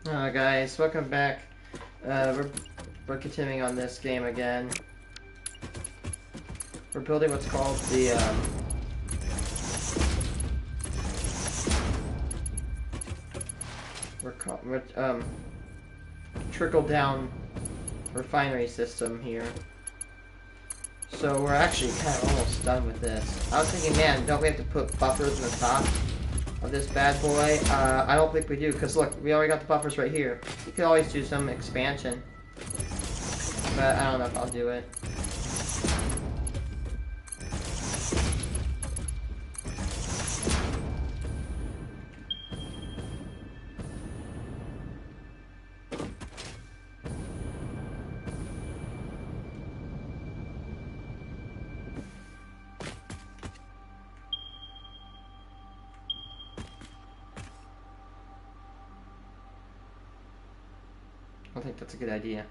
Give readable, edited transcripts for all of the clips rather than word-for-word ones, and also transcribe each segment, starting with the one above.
Guys, welcome back. We're continuing on this game again. We're building what's called the trickle down refinery system here. So we're actually kind of almost done with this. I was thinking, man, don't we have to put buffers in the top of this bad boy? I don't think we do, because look, we already got the buffers right here. You could always do some expansion, but I don't know if I'll do it. I don't think that's a good idea.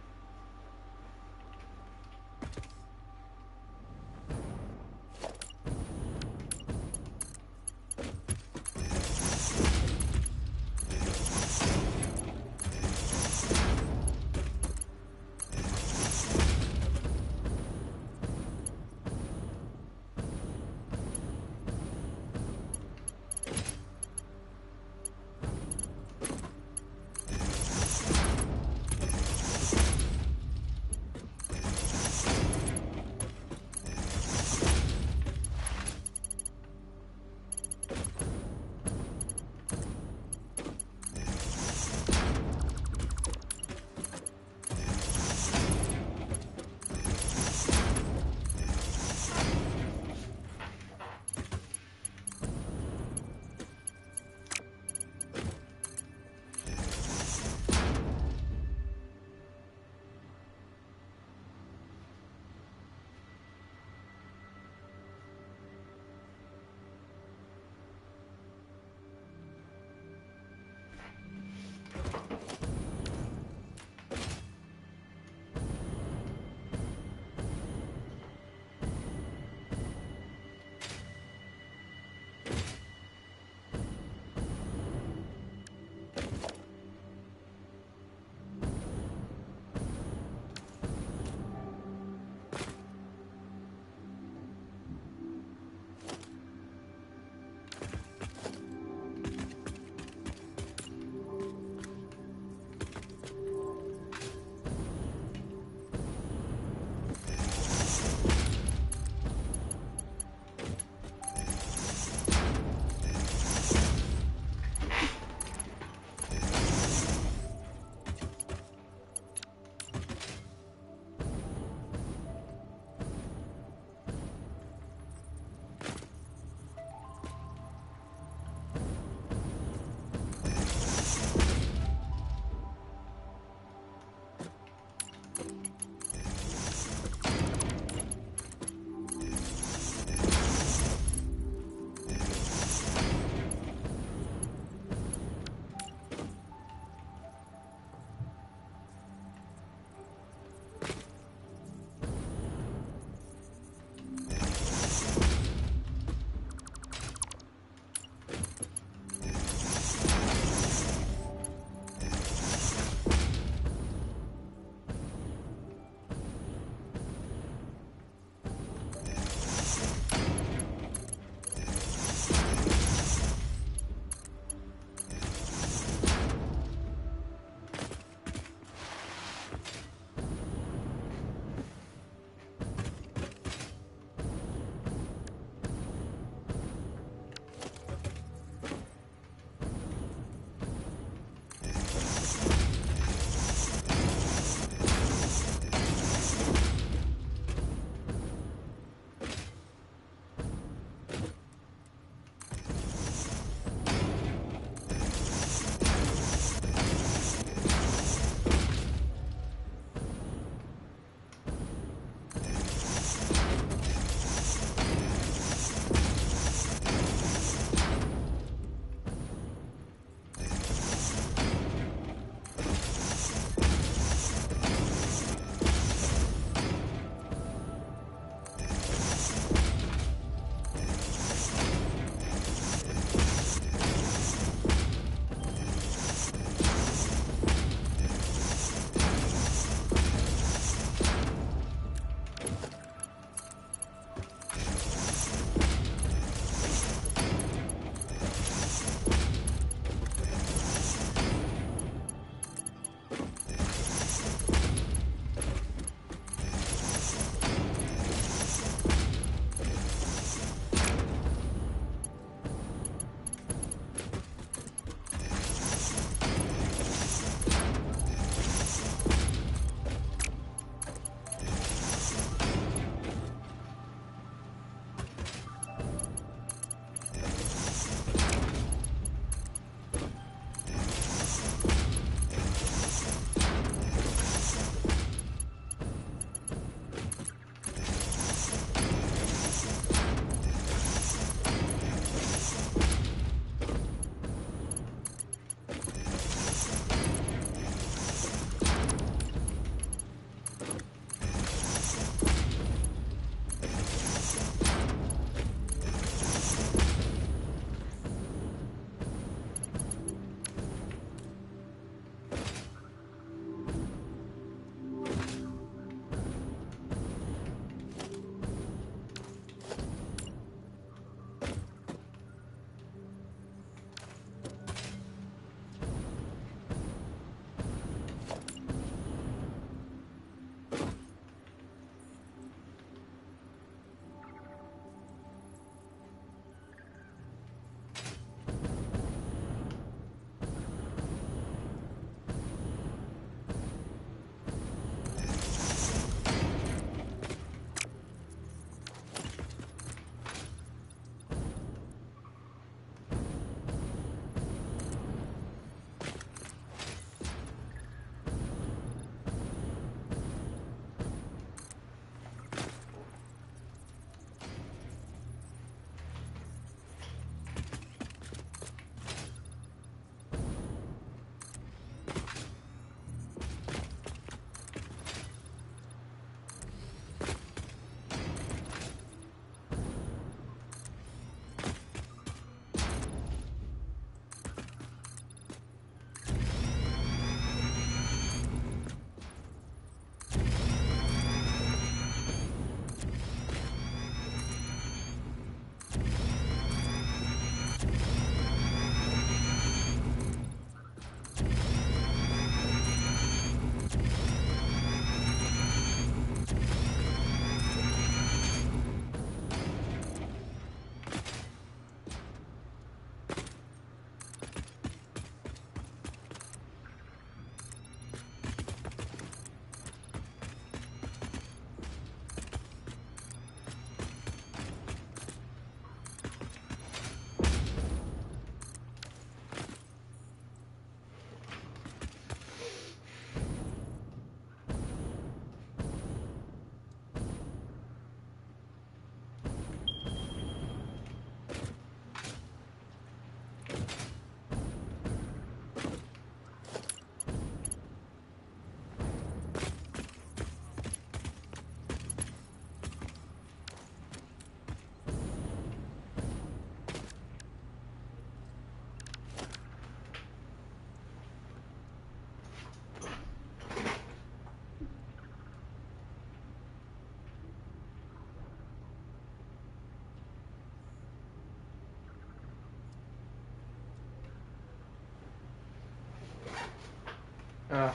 Ugh.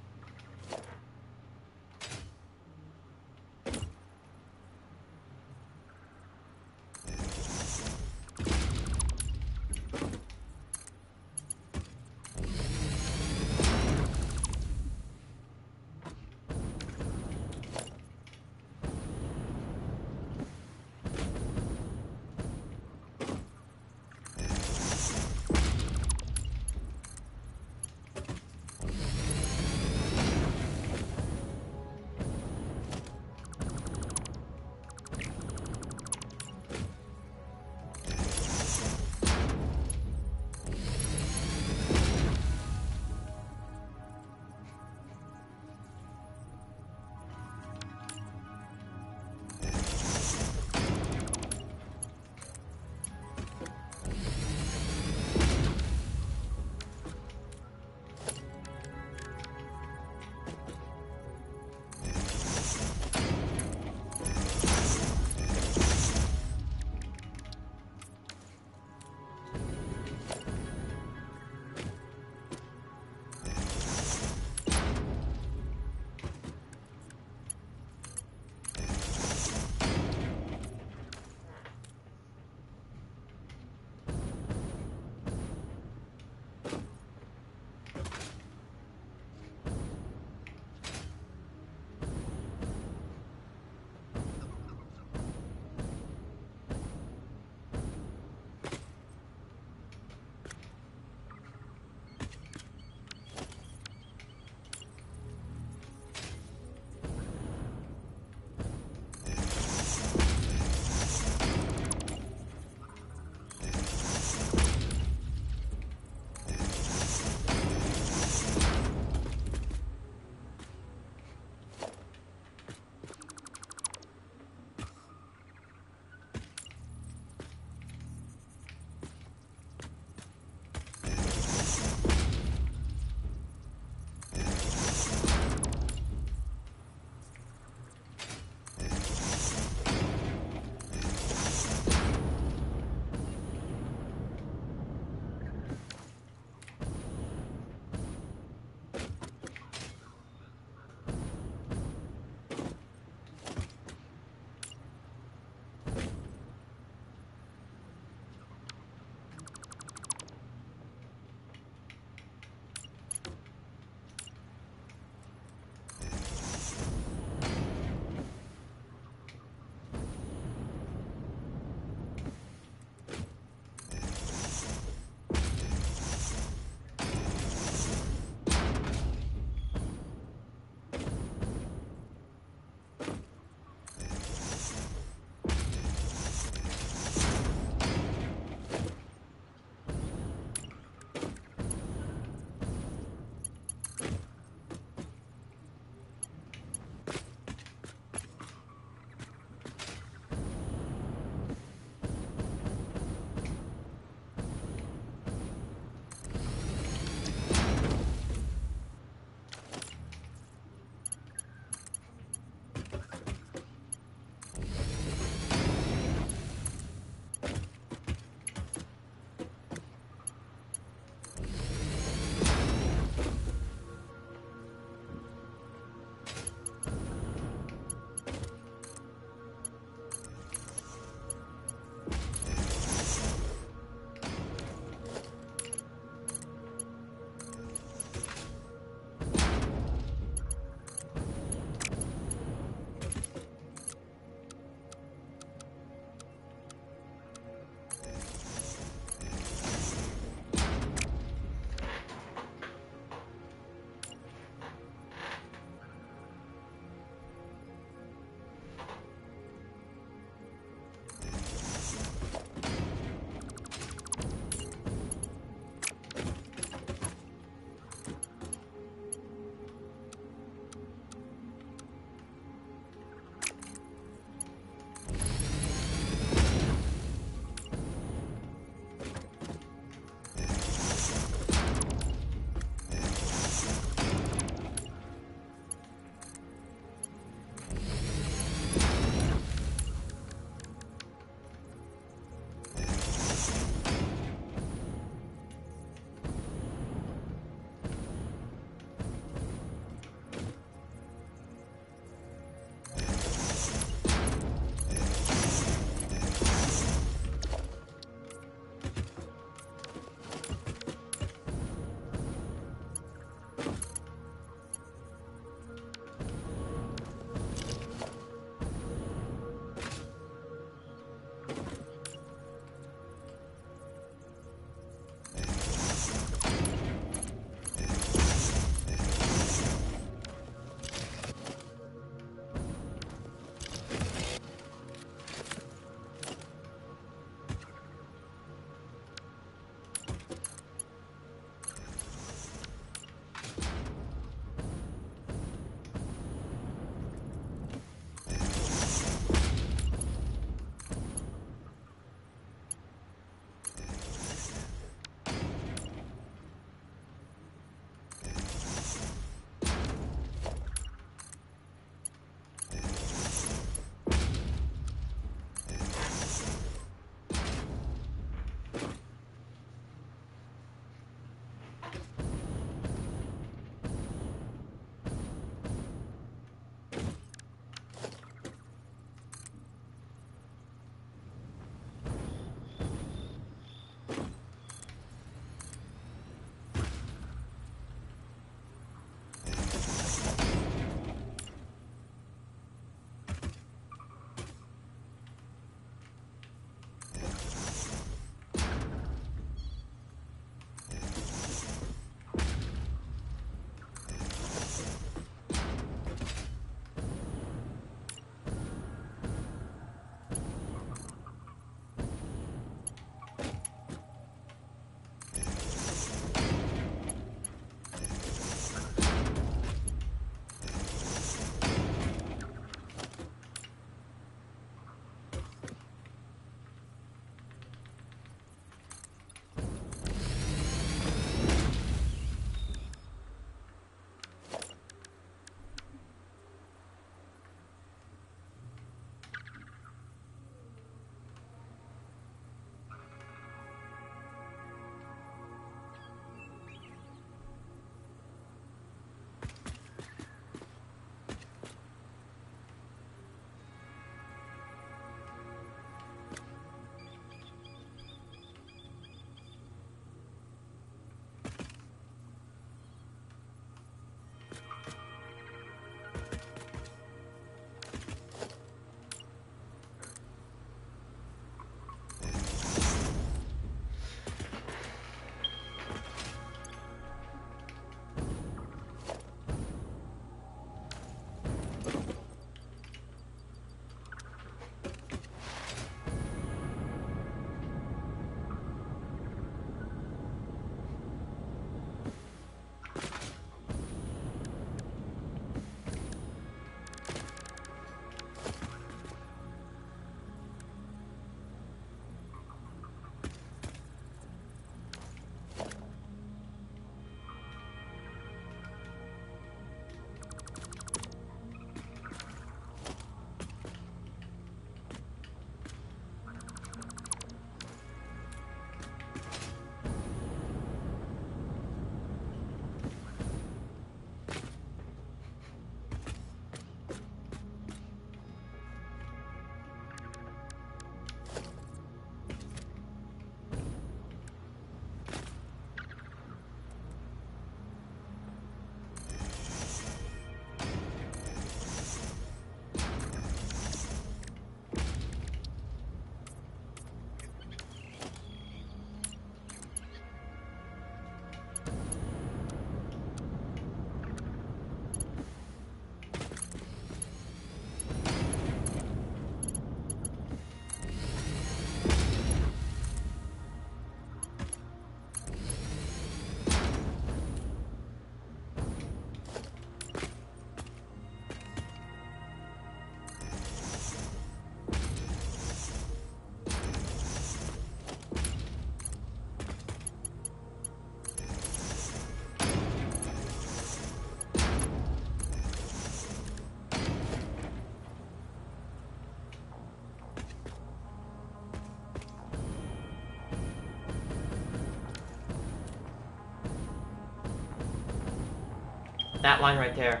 That line right there.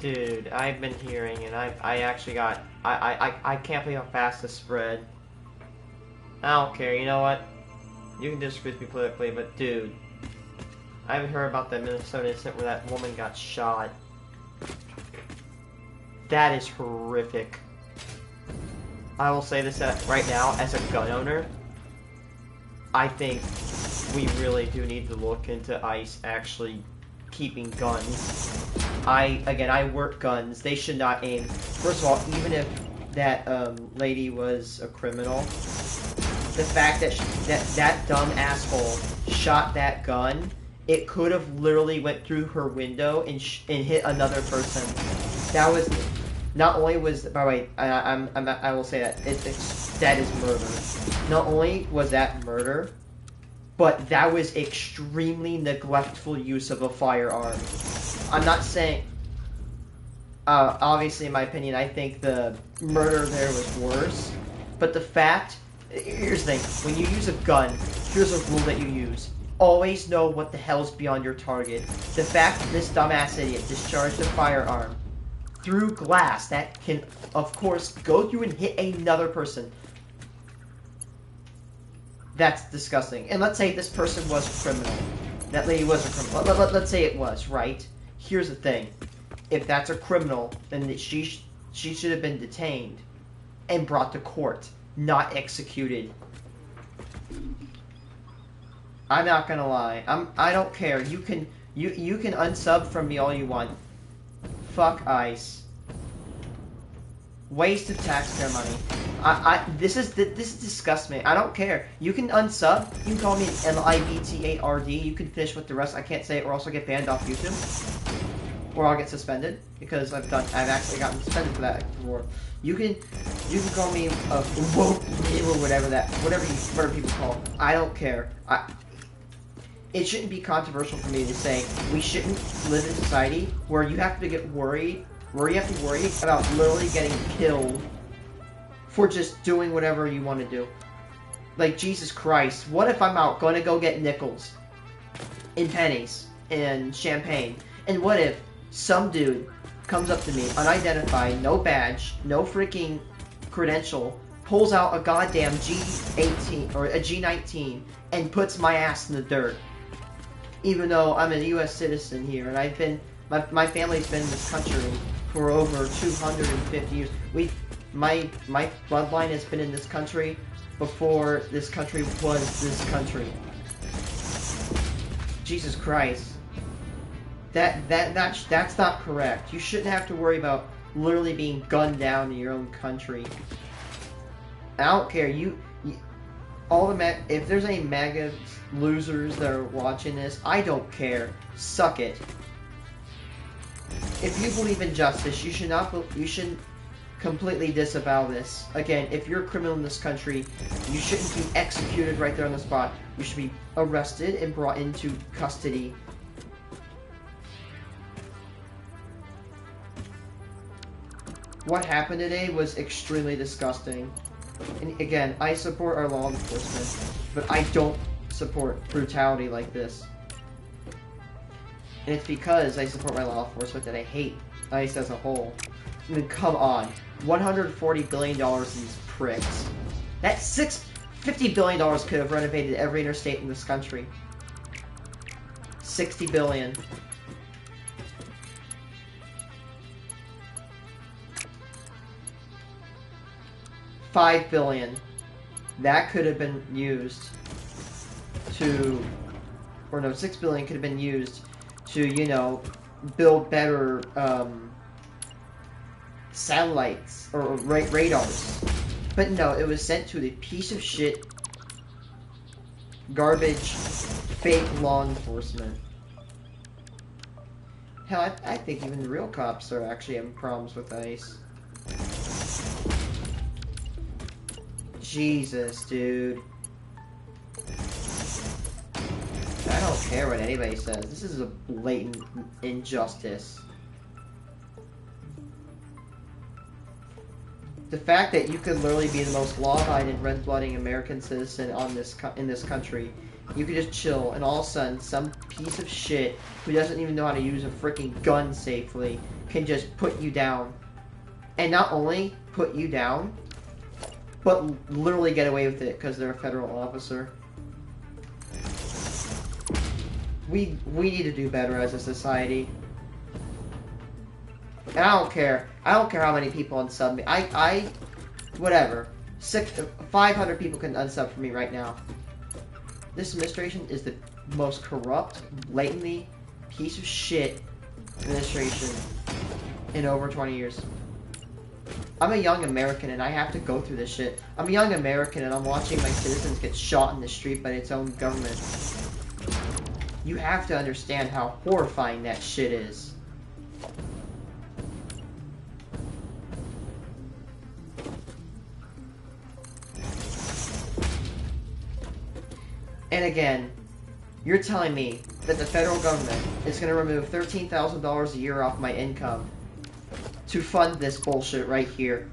Dude, I've been hearing, and I actually got, I can't believe how fast this spread. I don't care, you know what? You can disagree with me politically, but dude, I haven't heard about that Minnesota incident where that woman got shot. That is horrific. I will say this right now, as a gun owner, I think we really do need to look into ICE actually keeping guns. I work guns. They should not aim. First of all, even if that lady was a criminal, the fact that that dumb asshole shot that gun, it could have literally went through her window and hit another person. That was not only was, by the way, I will say that that is murder. Not only was that murder, but that was extremely neglectful use of a firearm. I'm not saying, obviously in my opinion, I think the murder there was worse, but the fact, here's the thing, when you use a gun, here's a rule that you use. Always know what the hell's beyond your target. The fact that this dumbass idiot discharged a firearm through glass that can, of course, go through and hit another person. That's disgusting. And let's say this person was a criminal. That lady was a criminal. Let's say it was, right? Here's the thing. If that's a criminal, then she should have been detained and brought to court, not executed. I'm not gonna lie. I don't care. You can unsub from me all you want. Fuck ICE. Waste of taxpayer money. This disgusts me. I don't care. You can unsub. You can call me LIBT8RD. You can finish with the rest. I can't say it, or else I'll get banned off YouTube, or I'll get suspended because I've actually gotten suspended for that before. You can call me a woke or whatever people call. I don't care. It shouldn't be controversial for me to say we shouldn't live in a society where you have to get worried, where you have to worry about literally getting killed for just doing whatever you want to do. Like, Jesus Christ, what if I'm out going to go get nickels and pennies and champagne, and what if some dude comes up to me, unidentified, no badge, no freaking credential, pulls out a goddamn G18 or a G19 and puts my ass in the dirt? Even though I'm a U.S. citizen here, and I've been, my family's been in this country for over 250 years. My bloodline has been in this country before this country was this country. Jesus Christ. That's not correct. You shouldn't have to worry about literally being gunned down in your own country. I don't care. If there's any MAGA losers that are watching this, I don't care. Suck it. If you believe in justice, you shouldn't completely disavow this. Again, if you're a criminal in this country, you shouldn't be executed right there on the spot. You should be arrested and brought into custody. What happened today was extremely disgusting. And again, I support our law enforcement, but I don't support brutality like this. And it's because I support my law enforcement that I hate ICE as a whole. I mean, come on. $140 billion these pricks. That $50 billion could have renovated every interstate in this country. $60 billion. $5 billion. That could have been used to, or no, $6 billion could have been used to, you know, build better satellites or radars. But no, it was sent to the piece of shit, garbage, fake law enforcement. Hell, I think even the real cops are actually having problems with ICE. Jesus, dude. I don't care what anybody says. This is a blatant injustice. The fact that you could literally be the most law-abiding, red-blooding American citizen in this country You could just chill, and all of a sudden, some piece of shit who doesn't even know how to use a freaking gun safely can just put you down. And not only put you down, but literally get away with it because they're a federal officer. We need to do better as a society. And I don't care. I don't care how many people unsub me. Whatever. 500 people can unsub for me right now. This administration is the most corrupt, blatantly piece of shit administration in over 20 years. I'm a young American and I have to go through this shit. I'm a young American and I'm watching my citizens get shot in the street by its own government. You have to understand how horrifying that shit is. And again, you're telling me that the federal government is going to remove $13,000 a year off my income to fund this bullshit right here.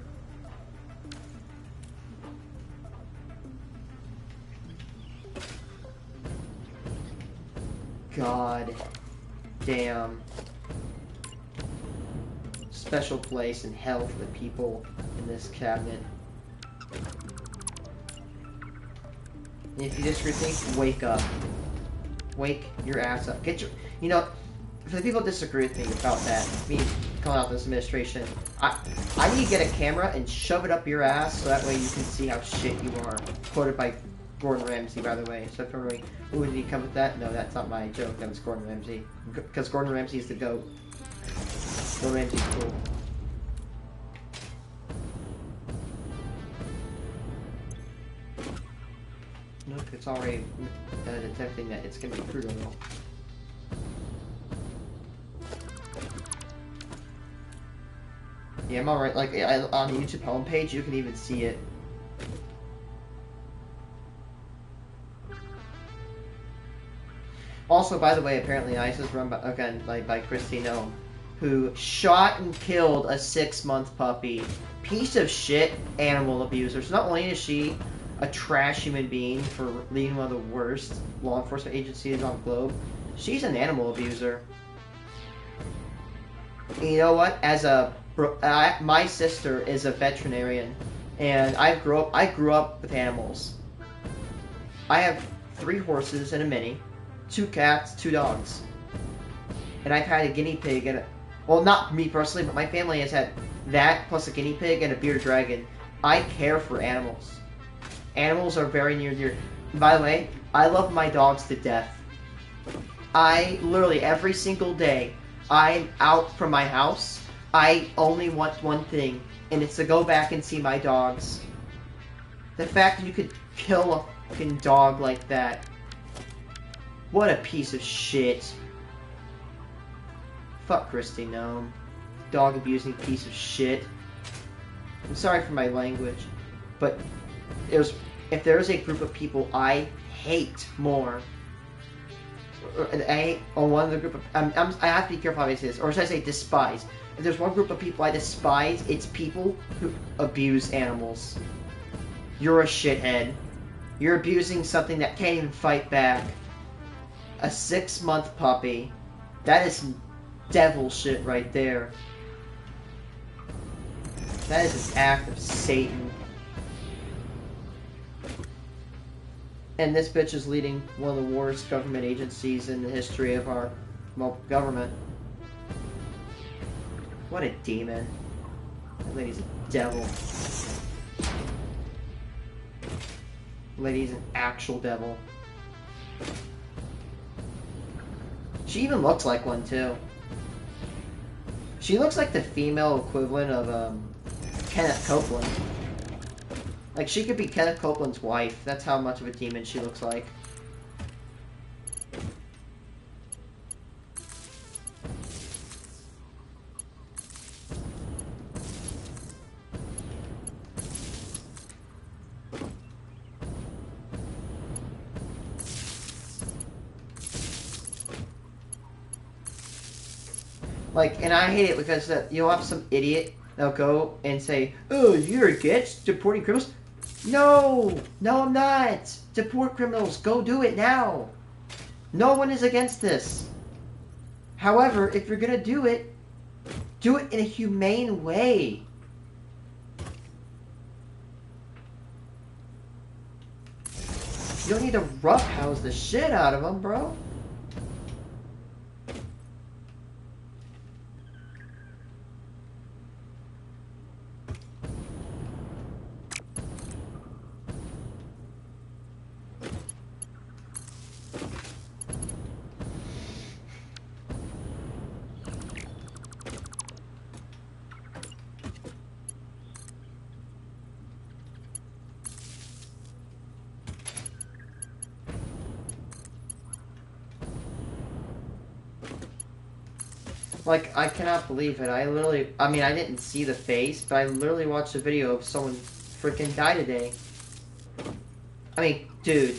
God damn. Special place in hell for the people in this cabinet. And if you disagree with me, wake up. Wake your ass up. Get your... You know, for the people that disagree with me about that, me coming out of this administration, I need to get a camera and shove it up your ass so that way you can see how shit you are. Quoted by Gordon Ramsay, by the way. So if everybody, ooh, did he come with that? No, that's not my joke. That was Gordon Ramsay. Because Gordon Ramsay is the GOAT. Gordon Ramsay's cool. Nope, it's already detecting that it's going to be crude oil. Yeah, I'm alright. Like, on the YouTube homepage, you can even see it. Also, by the way, apparently ICE is run by, again, by Christy Nome, who shot and killed a 6-month puppy. Piece of shit animal abuser. So not only is she a trash human being for leading one of the worst law enforcement agencies on the globe, she's an animal abuser. And you know what? As a my sister is a veterinarian, and I grew up with animals. I have 3 horses and a mini, 2 cats, 2 dogs, and I've had a guinea pig and well, not me personally, but my family has had that plus a guinea pig and a bearded dragon. I care for animals. Animals are very near and dear. By the way, I love my dogs to death. I literally every single day I'm out from my house. I only want one thing, and it's to go back and see my dogs. The fact that you could kill a fucking dog like that. What a piece of shit. Fuck Christy Nome. Dog abusing piece of shit. I'm sorry for my language, but if there is a group of people I hate more, one of the group of I have to be careful how I say this, or should I say despise? If there's one group of people I despise, it's people who abuse animals. You're a shithead. You're abusing something that can't even fight back. A 6-month puppy. That is devil shit right there. That is an act of Satan. And this bitch is leading one of the worst government agencies in the history of our government. What a demon. That lady's a devil. Lady's an actual devil. She even looks like one, too. She looks like the female equivalent of, Kenneth Copeland. Like, she could be Kenneth Copeland's wife. That's how much of a demon she looks like. Like, and I hate it because you'll have some idiot that'll go and say, "Oh, you're against deporting criminals." No! No, I'm not! Deport criminals, go do it now! No one is against this. However, if you're gonna do it in a humane way. You don't need to roughhouse the shit out of them, bro. Like, I cannot believe it. I mean, I didn't see the face, but I literally watched a video of someone freaking die today. I mean, dude,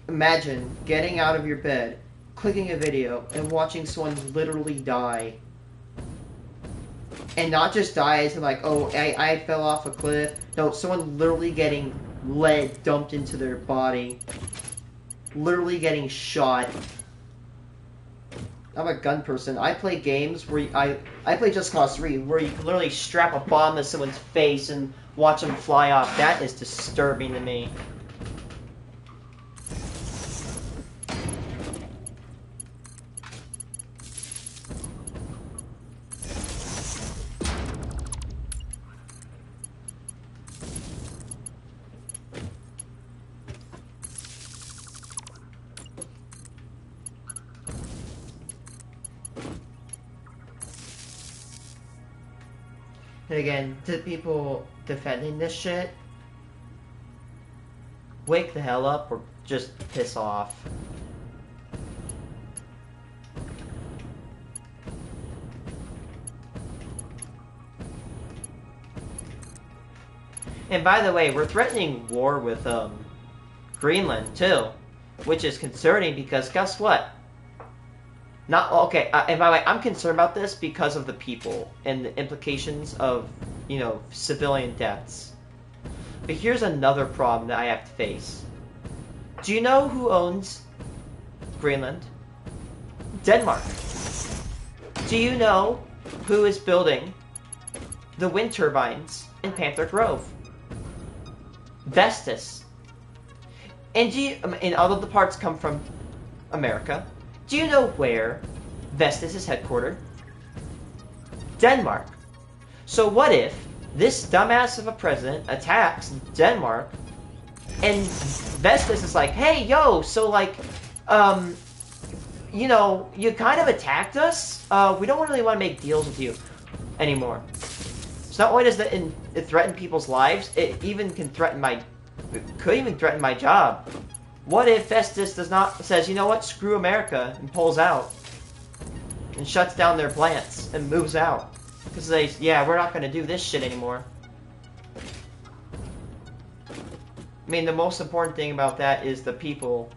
imagine getting out of your bed, clicking a video, and watching someone literally die. And not just die as in like, oh, I fell off a cliff. No, someone literally getting lead dumped into their body. Literally getting shot. I'm a gun person. I play games where I play Just Cause 3 where you can literally strap a bomb to someone's face and watch them fly off. That is disturbing to me. And again, to people defending this shit, wake the hell up or just piss off. And by the way, we're threatening war with Greenland too, which is concerning because guess what? Not okay. And by the way, I'm concerned about this because of the people and the implications of, you know, civilian deaths. But here's another problem that I have to face. Do you know who owns Greenland? Denmark. Do you know who is building the wind turbines in Panther Grove? Vestas. And all of the parts come from America. Do you know where Vestas is headquartered? Denmark. So what if this dumbass of a president attacks Denmark and Vestas is like, hey, yo, so like, you know, you kind of attacked us. We don't really want to make deals with you anymore. So not only does it threaten people's lives, it even can threaten could even threaten my job. What if Vestas says, you know what, screw America, and pulls out, and shuts down their plants, and moves out? Because yeah, we're not going to do this shit anymore. I mean, the most important thing about that is the people.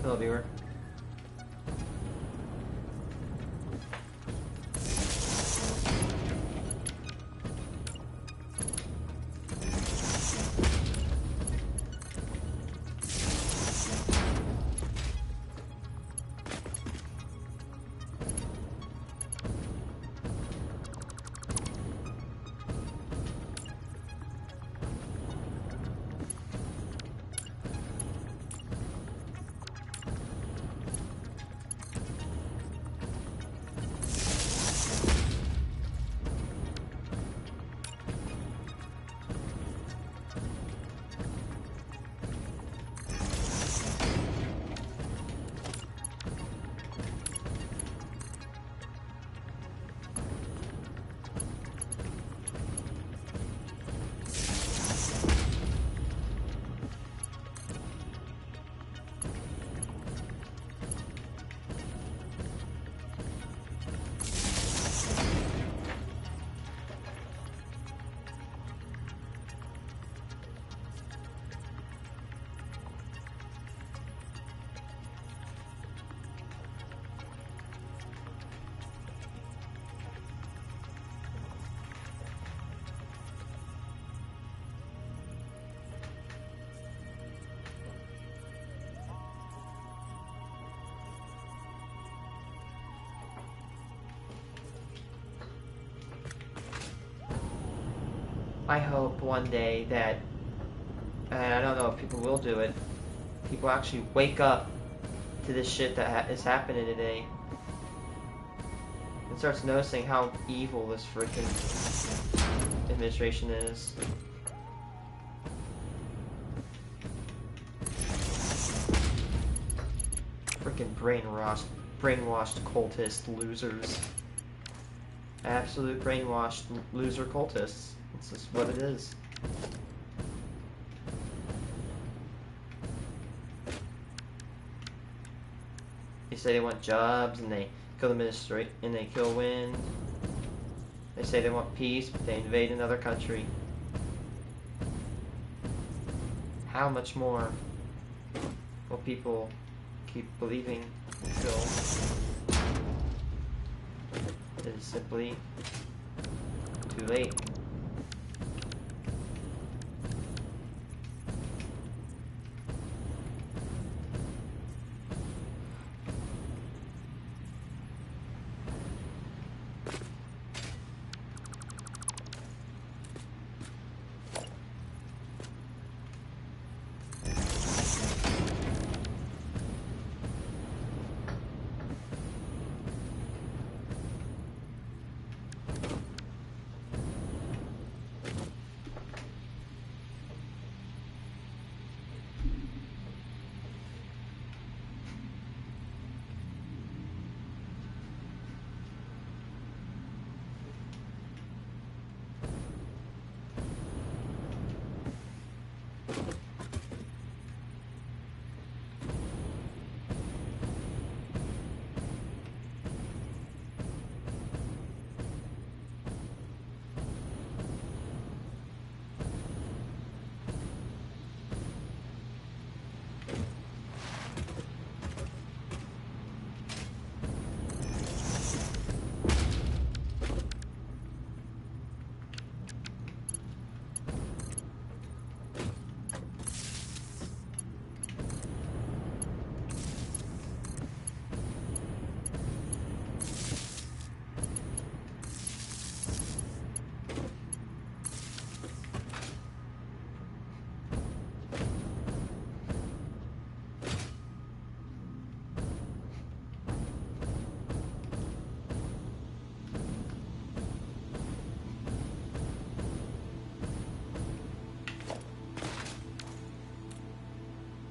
Hello, viewer. I hope one day that, and I don't know if people will do it, people actually wake up to this shit that is happening today and starts noticing how evil this freaking administration is. Freaking brainwashed cultist losers. Absolute brainwashed loser cultists. It's just what it is. They say they want jobs and they kill the ministry and they kill wind. They say they want peace, but they invade another country. How much more will people keep believing until it is simply too late?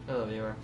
Hello, viewer.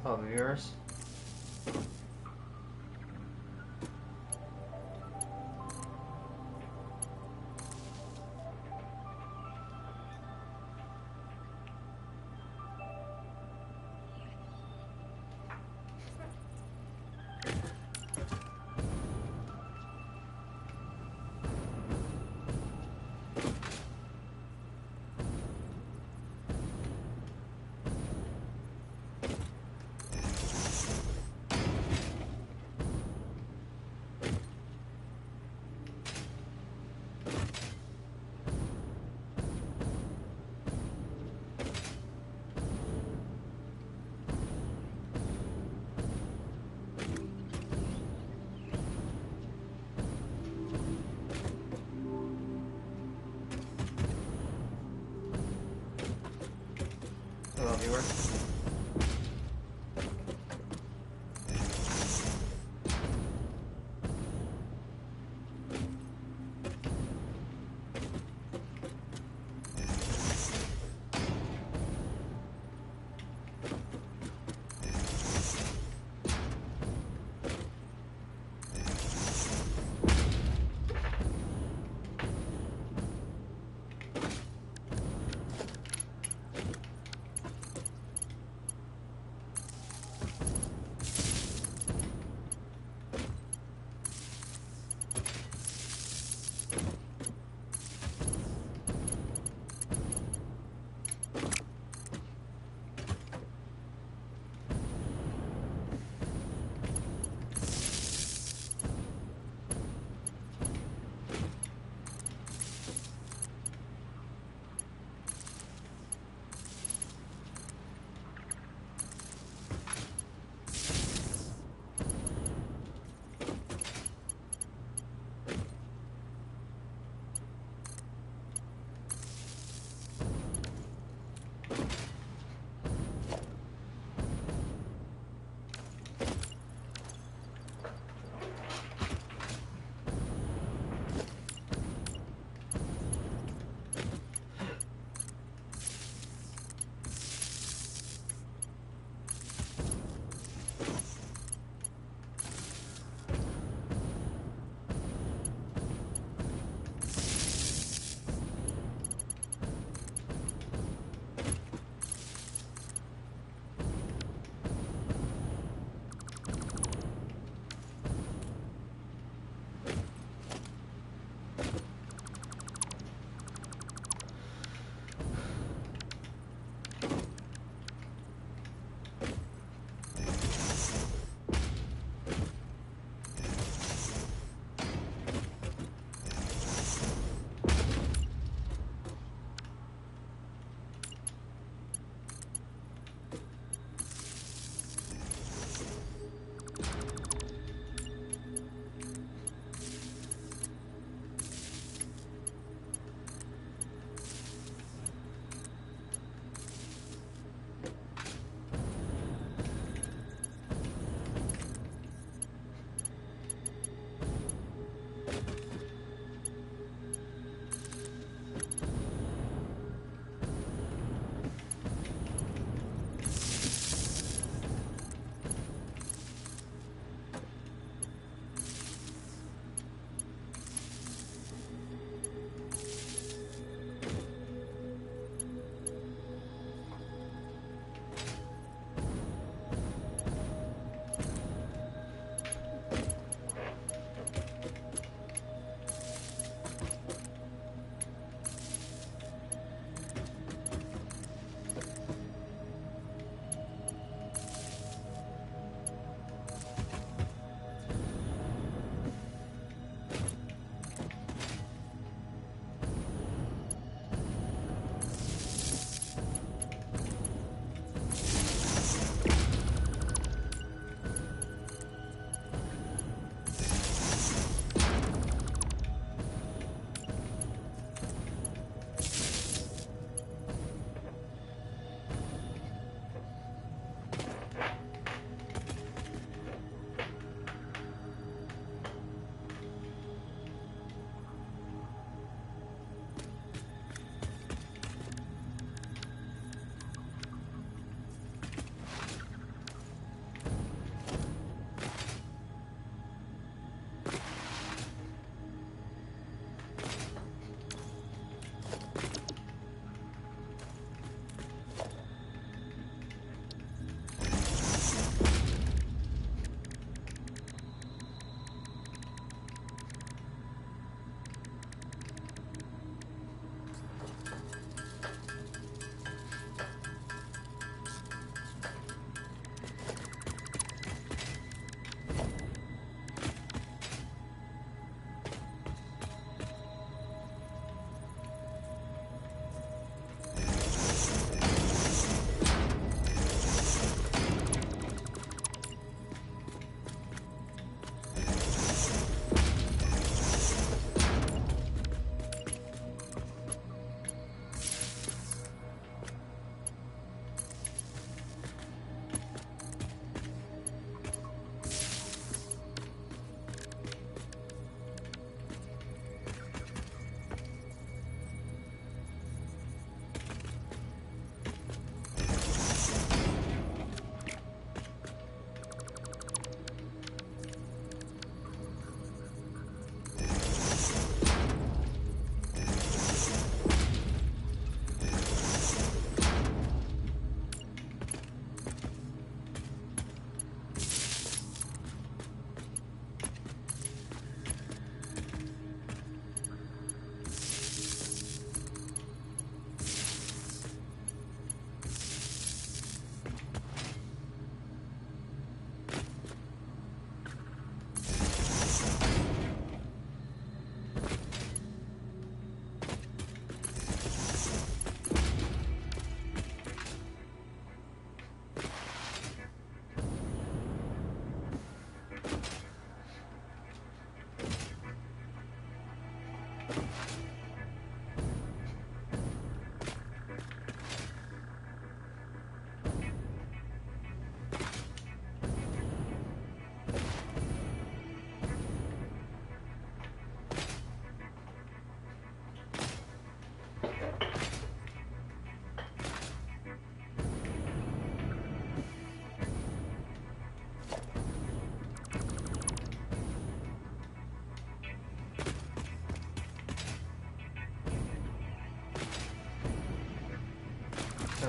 Oh, viewers. Hello, viewer.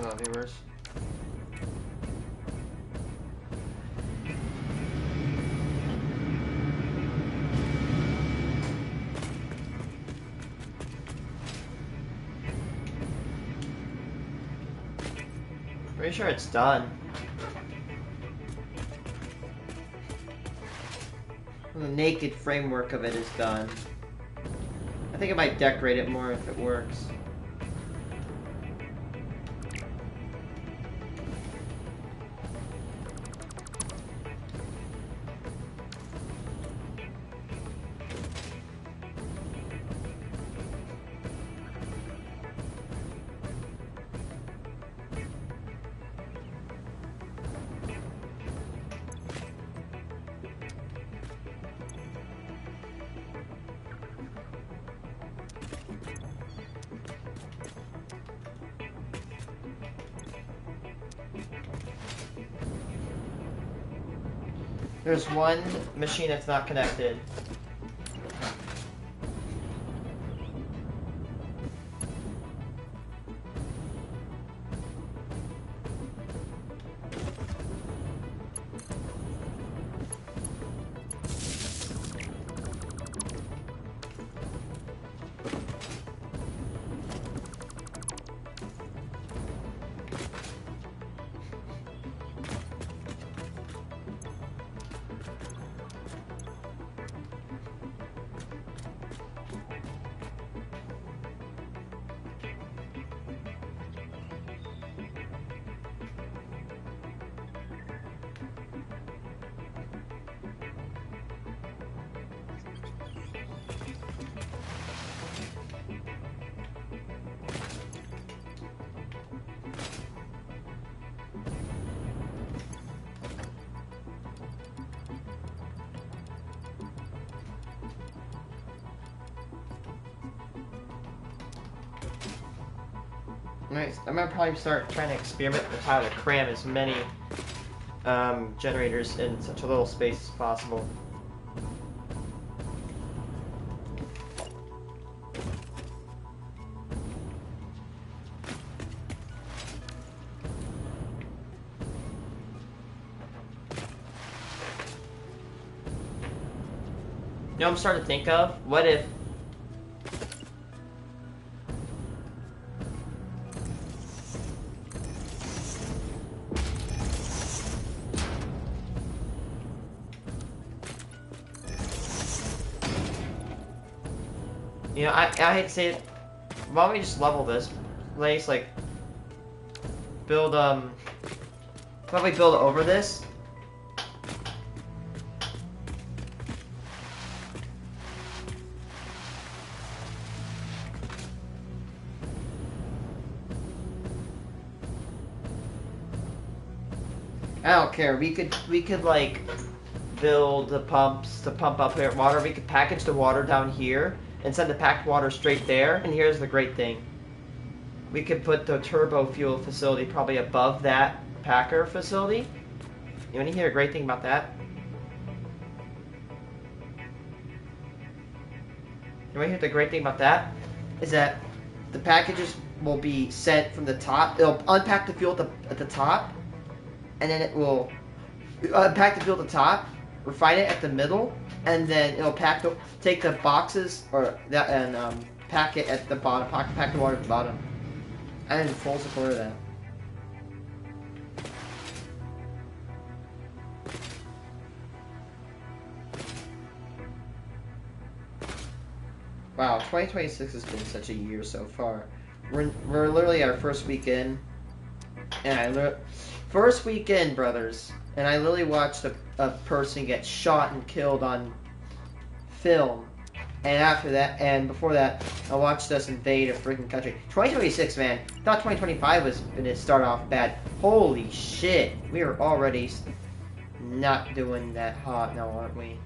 Hello, viewers. Pretty sure it's done. The naked framework of it is done. I think I might decorate it more if it works. There's one machine that's not connected. Nice. I'm gonna probably start trying to experiment with how to cram as many generators in such a little space as possible. You know what I'm starting to think of? What if... You know, I hate to say it, why don't we just level this place, like, build, probably build over this? I don't care, we could, like, build the pumps to pump up here water, we could package the water down here, and send the packed water straight there. And here's the great thing. We could put the turbo fuel facility probably above that packer facility. You want to hear a great thing about that? You want to hear the great thing about that? Is that the packages will be sent from the top. It'll unpack the fuel at the top. And then it will unpack the fuel at the top. Refine it at the middle. And then it'll take the boxes or that and pack it at the bottom. Pack the water at the bottom. I'm in full support of that. Wow, 2026 has been such a year so far. We're literally our first weekend, and first weekend, brothers, and I literally watched a person get shot and killed on film, and after that, and before that, I watched us invade a freaking country. 2026, man. I thought 2025 was gonna start off bad. Holy shit, we are already not doing that hot now, aren't we?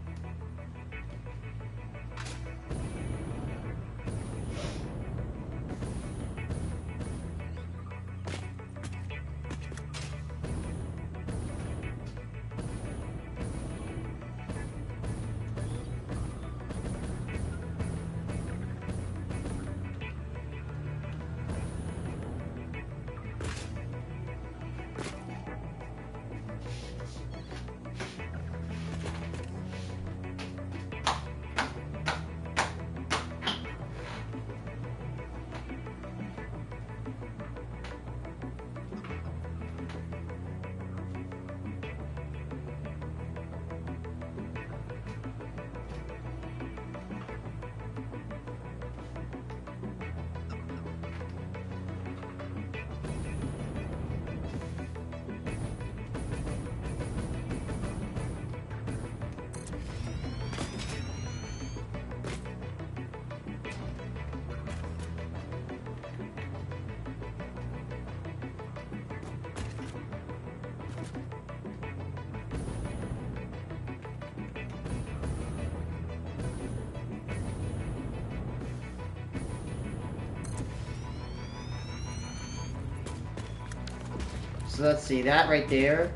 So let's see, that right there,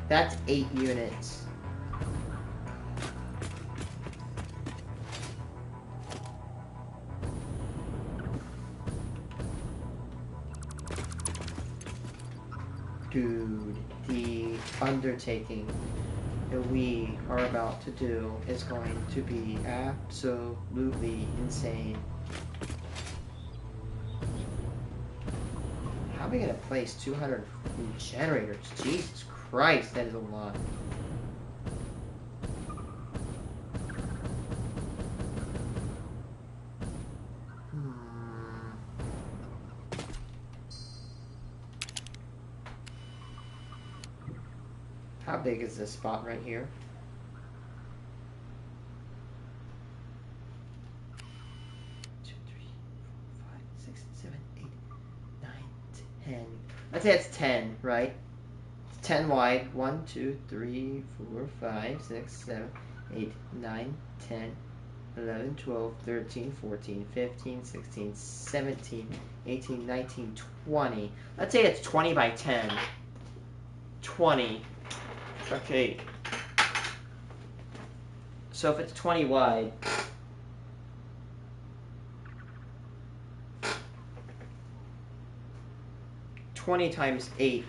that's 8 units. Dude, the undertaking that we are about to do is going to be absolutely insane. How are we gonna place 200 generators? Jesus Christ, that is a lot. How big is this spot right here? I'd say it's 10, right? It's 10 wide. 1, 2, 3, 4, 5, 6, 7, 8, 9, 10, 11, 12, 13, 14, 15, 16, 17, 18, 19, 20. Let's say it's 20 by 10. 20. Okay. So if it's 20 wide, times 8.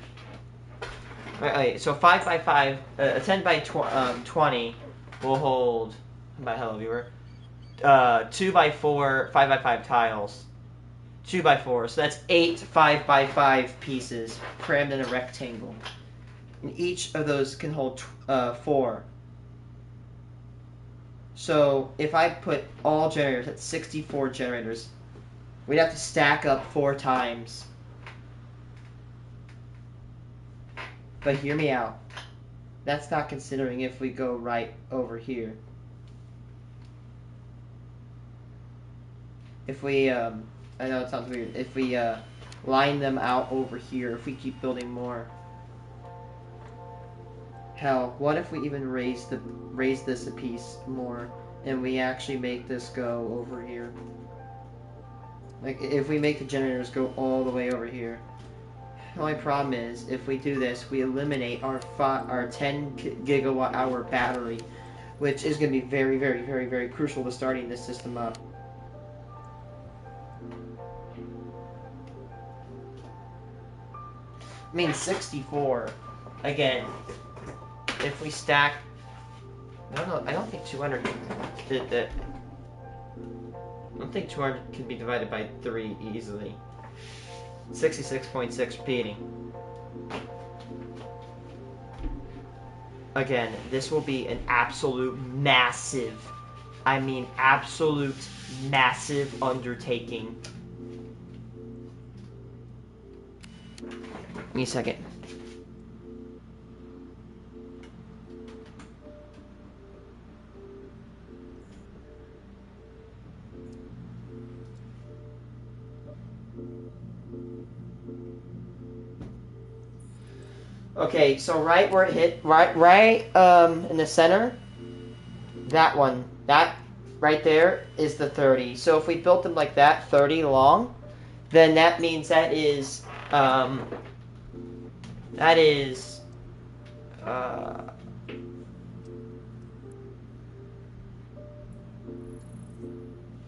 Right, so 5 by 5, 10 by 20 will hold, by hello viewer, 2 by 4, 5 by 5 tiles. 2 by 4, so that's 8 5 by 5 pieces crammed in a rectangle. And each of those can hold 4. So if I put all generators, that's 64 generators. We'd have to stack up 4 times. But hear me out. That's not considering if we go right over here. If we, I know it sounds weird. If we line them out over here, if we keep building more. Hell, what if we even raise this a piece more, and we actually make this go over here? Like, if we make the generators go all the way over here. The only problem is, if we do this, we eliminate our 10 gigawatt hour battery, which is going to be very, very, very, very crucial to starting this system up. I mean, 64. Again, if we stack, I don't know. I don't think 200. I don't think 200 can be divided by 3 easily. 66.6 repeating. Again, this will be an absolute massive, I mean absolute massive undertaking. Give me a second. Okay, so right where it hit, right in the center, that one, that right there is the 30. So if we built them like that, 30 long, then that means that is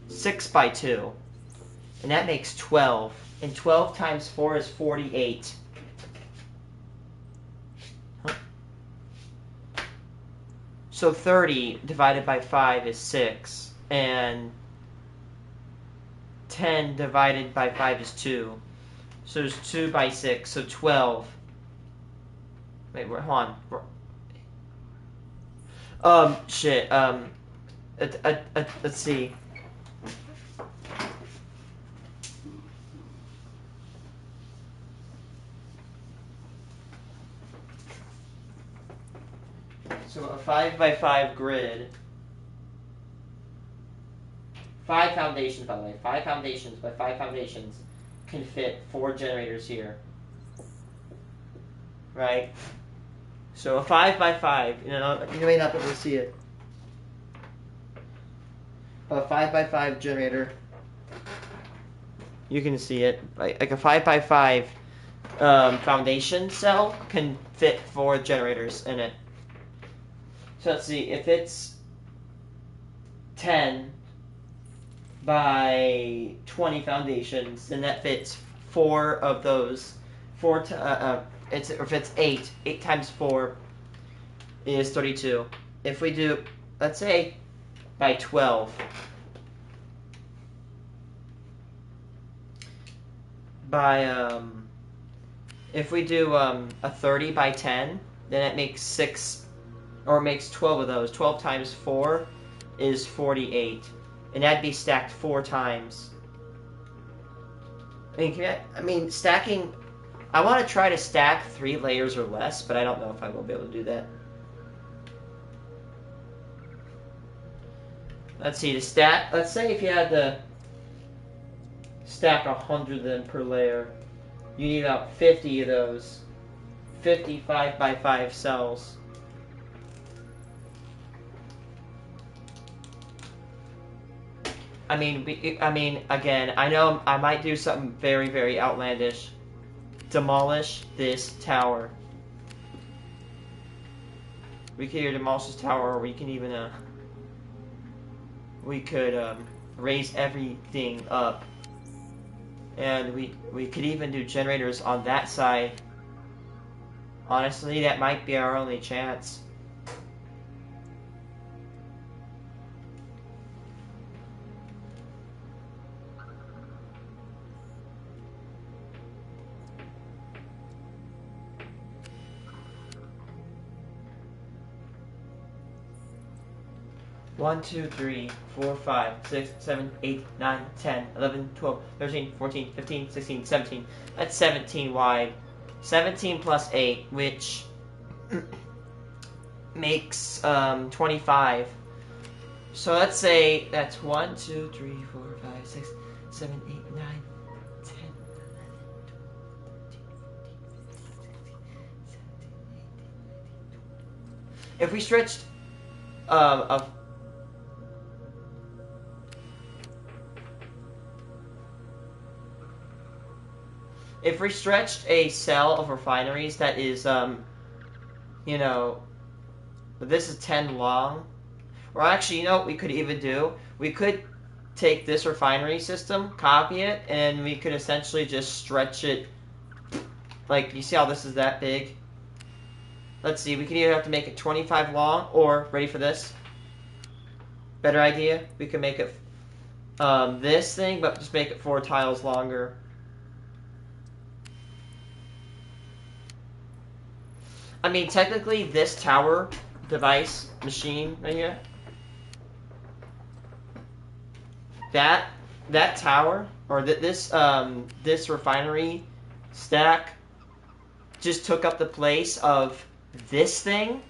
6 by 2, and that makes 12, and 12 times 4 is 48. So 30 divided by 5 is 6, and 10 divided by 5 is 2. So there's 2 by 6, so 12. Wait, hold on. Shit, let's see. So a 5 by 5 grid. 5 foundations, by the way. 5 foundations by 5 foundations can fit 4 generators here. Right? So a 5 by 5, you may not be able to see it. A 5 by 5 generator. You can see it. Like a 5 by 5 foundation cell can fit 4 generators in it. So let's see, if it's 10 by 20 foundations, then that fits 4 of those. If it's 8 times 4 is 32. If we do, let's say, by 12, if we do a 30 by 10, then it makes 6, or it makes 12 of those. 12 times 4 is 48, and that'd be stacked 4 times. I mean, stacking. I want to try to stack 3 layers or less, but I don't know if I will be able to do that. Let's see, to stack. Let's say if you had to stack 100 then per layer, you need about 50 of those. 55 by 5 cells. I mean, again, I know I might do something very, very outlandish. Demolish this tower. We could either demolish this tower, or we can even, we could, raise everything up. And we could even do generators on that side. Honestly, that might be our only chance. One, 2, 3, 4, 5, 6, 7, 8, 9, 10, 11, 12, 13, 14, 15, 16, 17. That's 17 wide. 17 plus 8, which makes 25. So let's say that's 1, 2, 3, 4, 5, 6, 7, 8, 9, 10, 11, 12, 13, 14, 15, 16, 17, 18, 19, 20. If we stretched if we stretched a cell of refineries that is, you know, this is 10 long, or actually, you know what we could even do? We could take this refinery system, copy it, and we could essentially just stretch it. Like, you see how this is that big? Let's see, we could either have to make it 25 long, or, ready for this? Better idea? We could make it this thing, but just make it 4 tiles longer. I mean, technically, this tower device machine right here, that tower, or this refinery stack just took up the place of this thing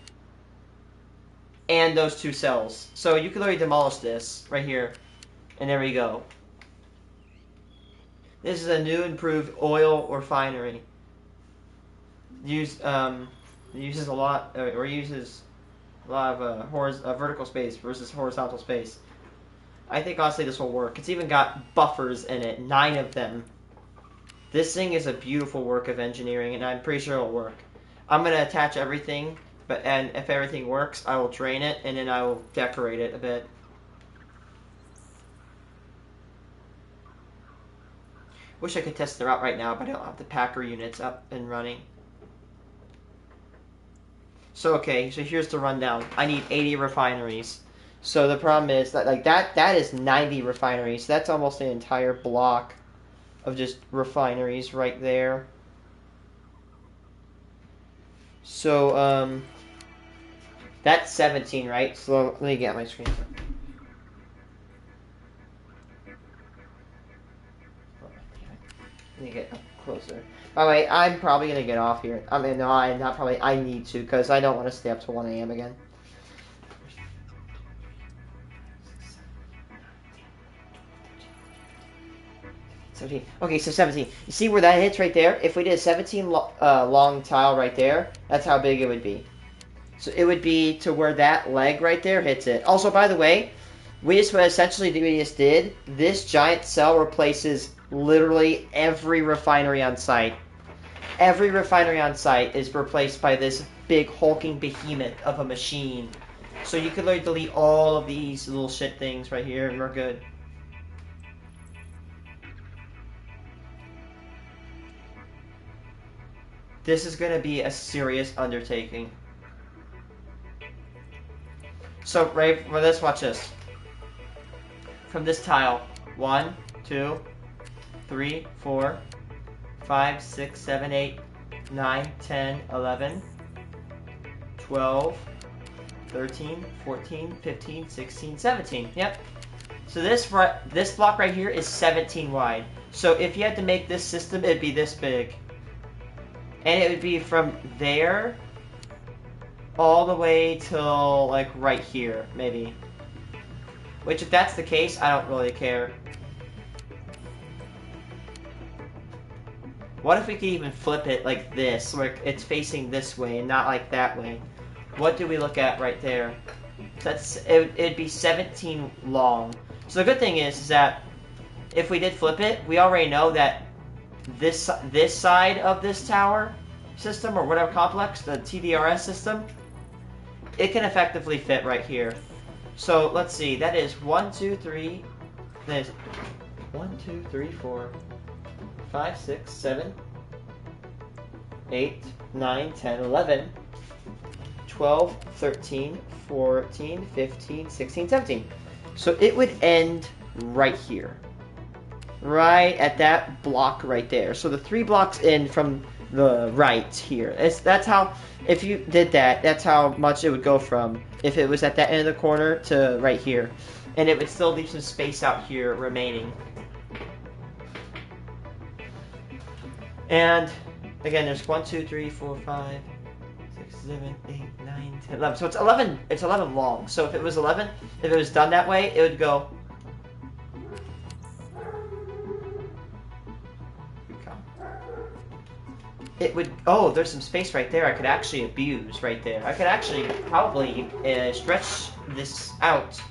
and those 2 cells. So you could literally demolish this right here, and there we go. This is a new improved oil refinery. Uses a lot, or uses a lot of vertical space versus horizontal space. I think honestly this will work. It's even got buffers in it, 9 of them. This thing is a beautiful work of engineering, and I'm pretty sure it'll work. I'm gonna attach everything, and if everything works, I will drain it, and then I will decorate it a bit. Wish I could test the route right now, but I don't have the packer units up and running. So okay, so here's the rundown. I need 80 refineries. So the problem is that that is 90 refineries. That's almost an entire block of just refineries right there. So that's 17, right? So let me get my screen. Let me get up closer. By the way, I'm probably going to get off here. I mean, no, I'm not probably. I need to, because I don't want to stay up till 1 a.m. again. Okay, so 17. You see where that hits right there? If we did a 17 long tile right there, that's how big it would be. So it would be to where that leg right there hits it. Also, by the way, we just did. This giant cell replaces literally every refinery on site. every refinery on site is replaced by this big hulking behemoth of a machine. So you could literally delete all of these little shit things right here and we're good. This is going to be a serious undertaking. So, right for this, watch this. From this tile, 1, 2, 3, 4, 5, 6, 7, 8, 9, 10, 11, 12, 13, 14, 15, 16, 17. Yep. So this block right here is 17 wide. So if you had to make this system, it'd be this big. And it would be from there all the way till like right here, maybe. Which if that's the case, I don't really care. What if we could even flip it like this, where it's facing this way and not like that way? What do we look at right there? It'd be 17 long. So the good thing is that if we did flip it, we already know that this side of this tower system, or whatever complex, the TDRS system, it can effectively fit right here. So let's see, that is 1, 2, 3, that is 1, 2, 3, 4, 5, 6, 7, 8, 9, 10, 11, 12, 13, 14, 15, 16, 17. So it would end right here. Right at that block right there. So the 3 blocks in from the right here. That's how, if you did that, that's how much it would go from if it was at that end of the corner to right here. And it would still leave some space out here remaining. And again, there's 1, 2, 3, 4, 5, 6, 7, 8, 9, 10, 11. So it's 11. It's 11 long. So if it was 11, if it was done that way, it would go. It would. Oh, there's some space right there. I could actually abuse right there. I could actually probably stretch this out.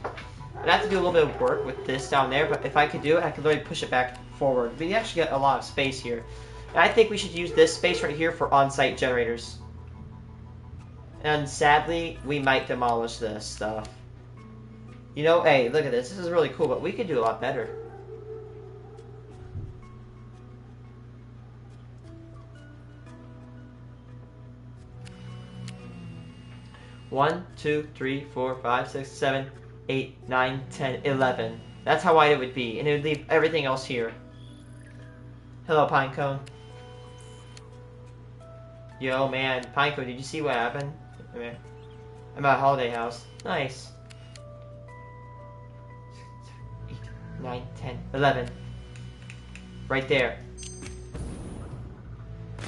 I'd have to do a little bit of work with this down there, but if I could do it, I could literally push it back forward. We actually get a lot of space here. And I think we should use this space right here for on-site generators. And sadly, we might demolish this stuff. You know, hey, look at this. This is really cool, but we could do a lot better. One, 2, 3, 4, 5, 6, 7, 8, 9, 10, 11. That's how wide it would be, and it would leave everything else here. Hello, Pinecone. Yo, man, Pinecone, did you see what happened? I'm at a holiday house. Nice. 8, 9, 10, 11. Right there.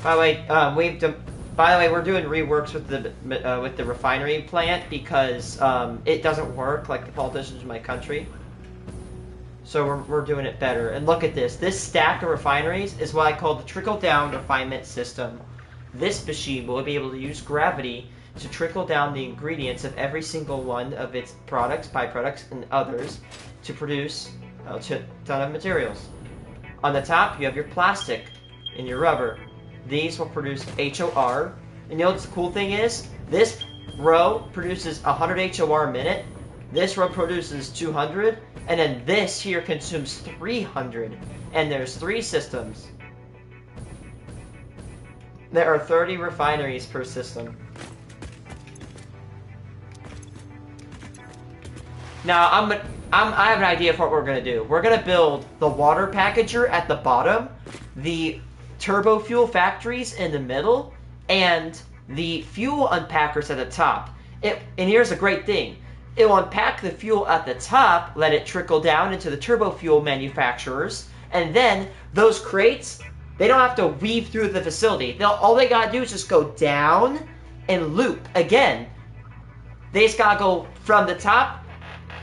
By the way, we're doing reworks with the refinery plant because it doesn't work like the politicians in my country. So we're doing it better. And look at this. This stack of refineries is what I call the trickle-down refinement system. This machine will be able to use gravity to trickle down the ingredients of every single one of its products, byproducts, and others to produce a ton of materials. On the top, you have your plastic and your rubber. These will produce HOR. And you know what the cool thing is? This row produces 100 HOR a minute. This row produces 200. And then this here consumes 300. And there's 3 systems. There are 30 refineries per system. Now, I have an idea of what we're going to do. We're going to build the water packager at the bottom, the turbo fuel factories in the middle, and the fuel unpackers at the top. And here's a great thing. It will unpack the fuel at the top, let it trickle down into the turbo fuel manufacturers, and then those crates, they don't have to weave through the facility. All they gotta do is just go down and loop. Again, they just gotta go from the top,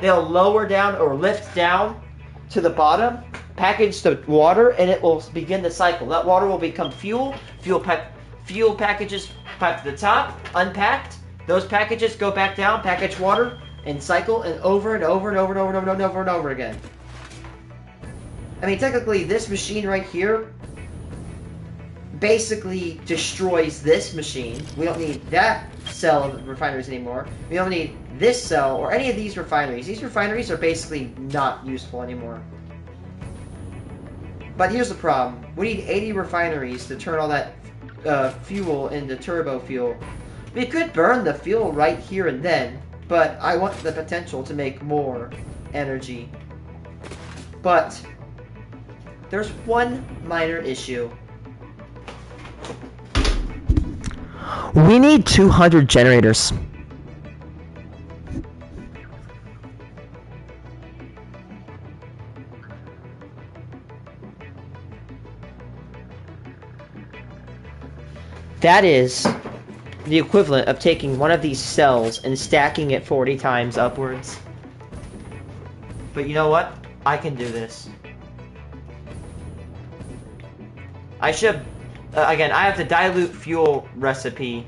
they'll lower down or lift down to the bottom, package the water, and it will begin the cycle. That water will become fuel. Fuel packages pipe to the top, unpacked. Those packages go back down, package water, and cycle, and over and over and over and over and over and over and over again. I mean, technically, this machine right here basically destroys this machine. We don't need that cell of refineries anymore. We don't need this cell or any of these refineries. These refineries are basically not useful anymore. But here's the problem. We need 80 refineries to turn all that fuel into turbo fuel. We could burn the fuel right here and then, but I want the potential to make more energy. But there's one minor issue. We need 200 generators. That is the equivalent of taking one of these cells and stacking it 40 times upwards. But you know what? I can do this. I should... again, I have the dilute fuel recipe.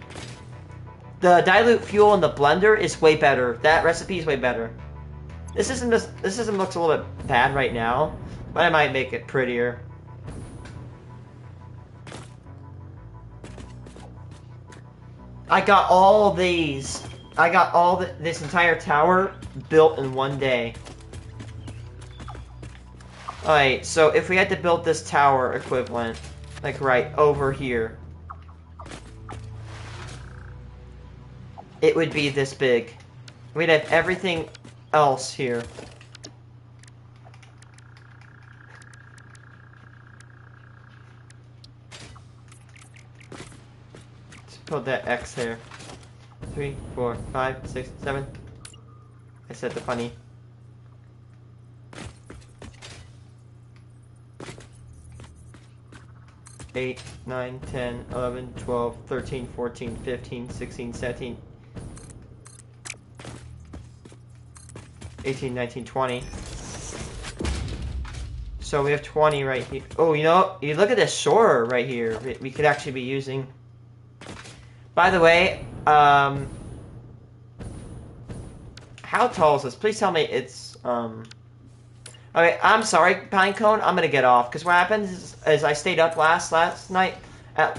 The dilute fuel in the blender is way better. That recipe is way better. This system looks a little bit bad right now, but I might make it prettier. I got all these. I got all this entire tower built in one day. Alright, so if we had to build this tower equivalent, like right over here, it would be this big. We'd have everything else here. Let's put that X there. 3, 4, 5, 6, 7. I said the funny. Eight, 9, 10, 11, 12, 13, 14, 15, 16, 17, 18, 19, 20. So we have 20 right here. Oh, you know, you look at this shore right here. We could actually be using. By the way, how tall is this? Please tell me it's, Okay, I'm sorry, Pinecone. I'm gonna get off because what happened is I stayed up last night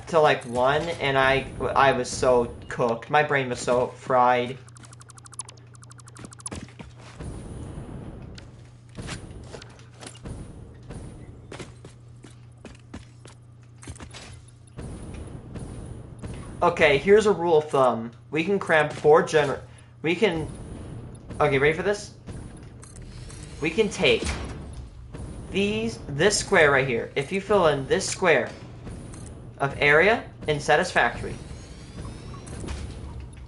till like 1, and I was so cooked. My brain was so fried. Okay, here's a rule of thumb. We can cram 4 Okay, ready for this? We can take this square right here. If you fill in this square of area in Satisfactory,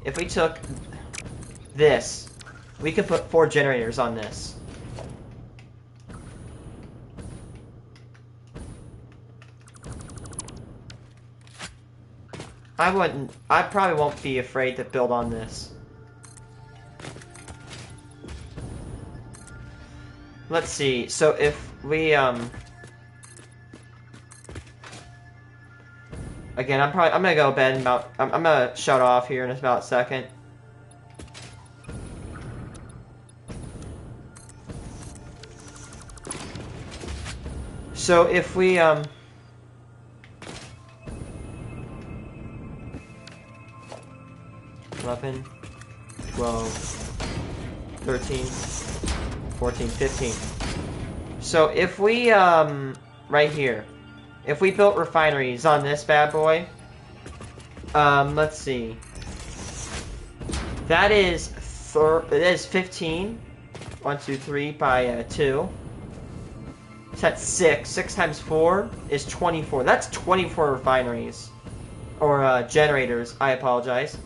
if we took this, we could put 4 generators on this. I probably won't be afraid to build on this. Let's see, so if we, again, I'm gonna go to bed in about, I'm gonna shut off here in about a second. So if we, 11, 12, 13, 14, 15. So if we, right here, if we built refineries on this bad boy, let's see. That is, it is 15. 1, 2, 3 by 2. So that's 6. 6 times 4 is 24. That's 24 refineries. Or, generators, I apologize.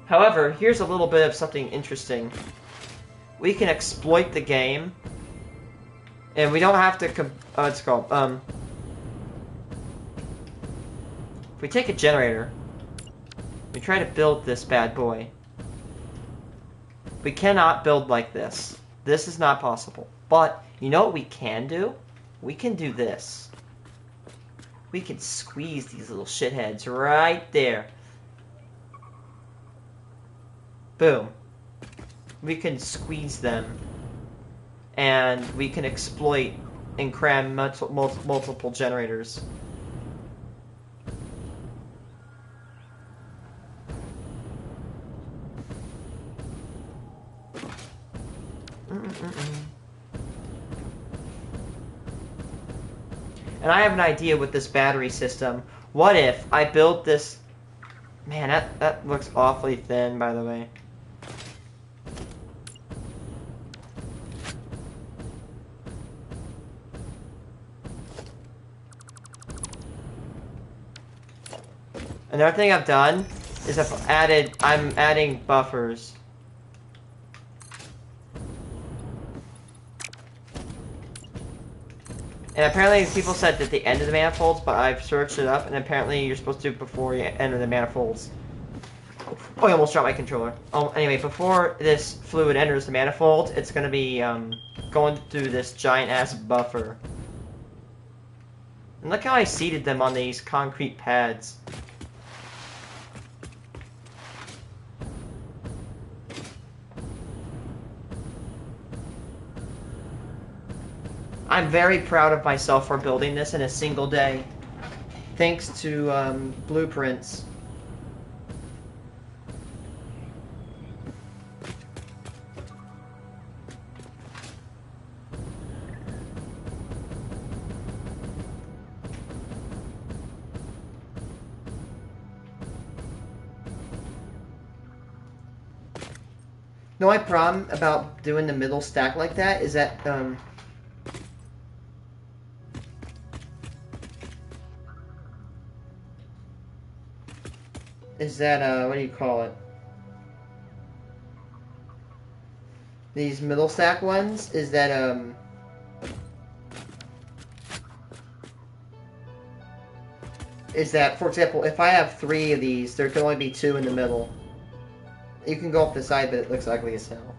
However, here's a little bit of something interesting. We can exploit the game, and we don't have to, what's it called, if we take a generator, we try to build this bad boy, we cannot build like this. This is not possible. But, you know what we can do? We can do this. We can squeeze these little shitheads right there. Boom. We can squeeze them, and we can exploit and cram multiple generators. And I have an idea with this battery system. What if I built this... Man, that looks awfully thin, by the way. Another thing I've done is I'm adding buffers. And apparently people said at the end of the manifolds, but I've searched it up, and apparently you're supposed to before you enter the manifolds. Oh, I almost dropped my controller. Anyway, before this fluid enters the manifold, it's going to be going through this giant-ass buffer. And look how I seated them on these concrete pads. I'm very proud of myself for building this in a single day. Thanks to blueprints. The only problem about doing the middle stack like that is that what do you call it? These middle stack ones is that for example, if I have 3 of these, there can only be 2 in the middle. You can go off the side, but it looks ugly as hell.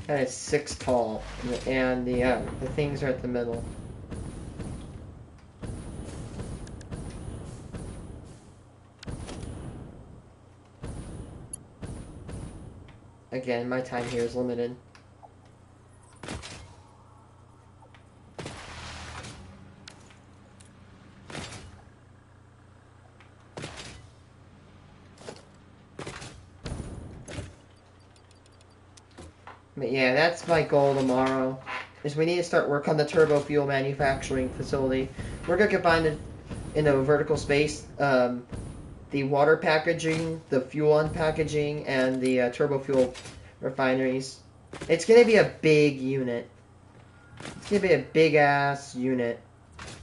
And it's 6 tall, and the things are at the middle. Again, my time here is limited. But yeah, that's my goal tomorrow, is we need to start work on the turbo fuel manufacturing facility. We're going to combine it in a vertical space, the water packaging, the fuel unpackaging, and the turbo fuel refineries. It's going to be a big unit. It's going to be a big-ass unit.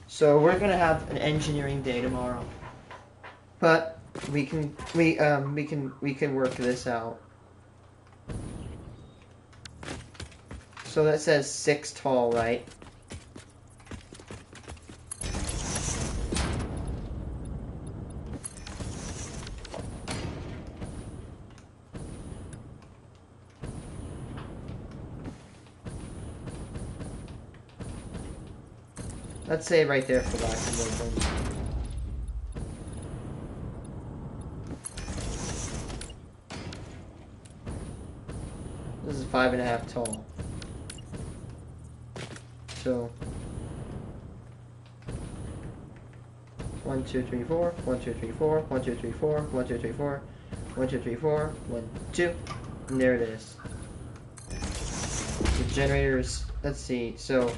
So we're going to have an engineering day tomorrow. But we can work this out. So that says 6 tall, right? Let's say right there for lack of more things. This is 5.5 tall. So 1, 2, 3, 4, 1, 2, 3, 4, 1, 2, 3, 4, 1, 2, 3, 4, 1, 2, 3, 4, 1, 2, and there it is. The generators, let's see, so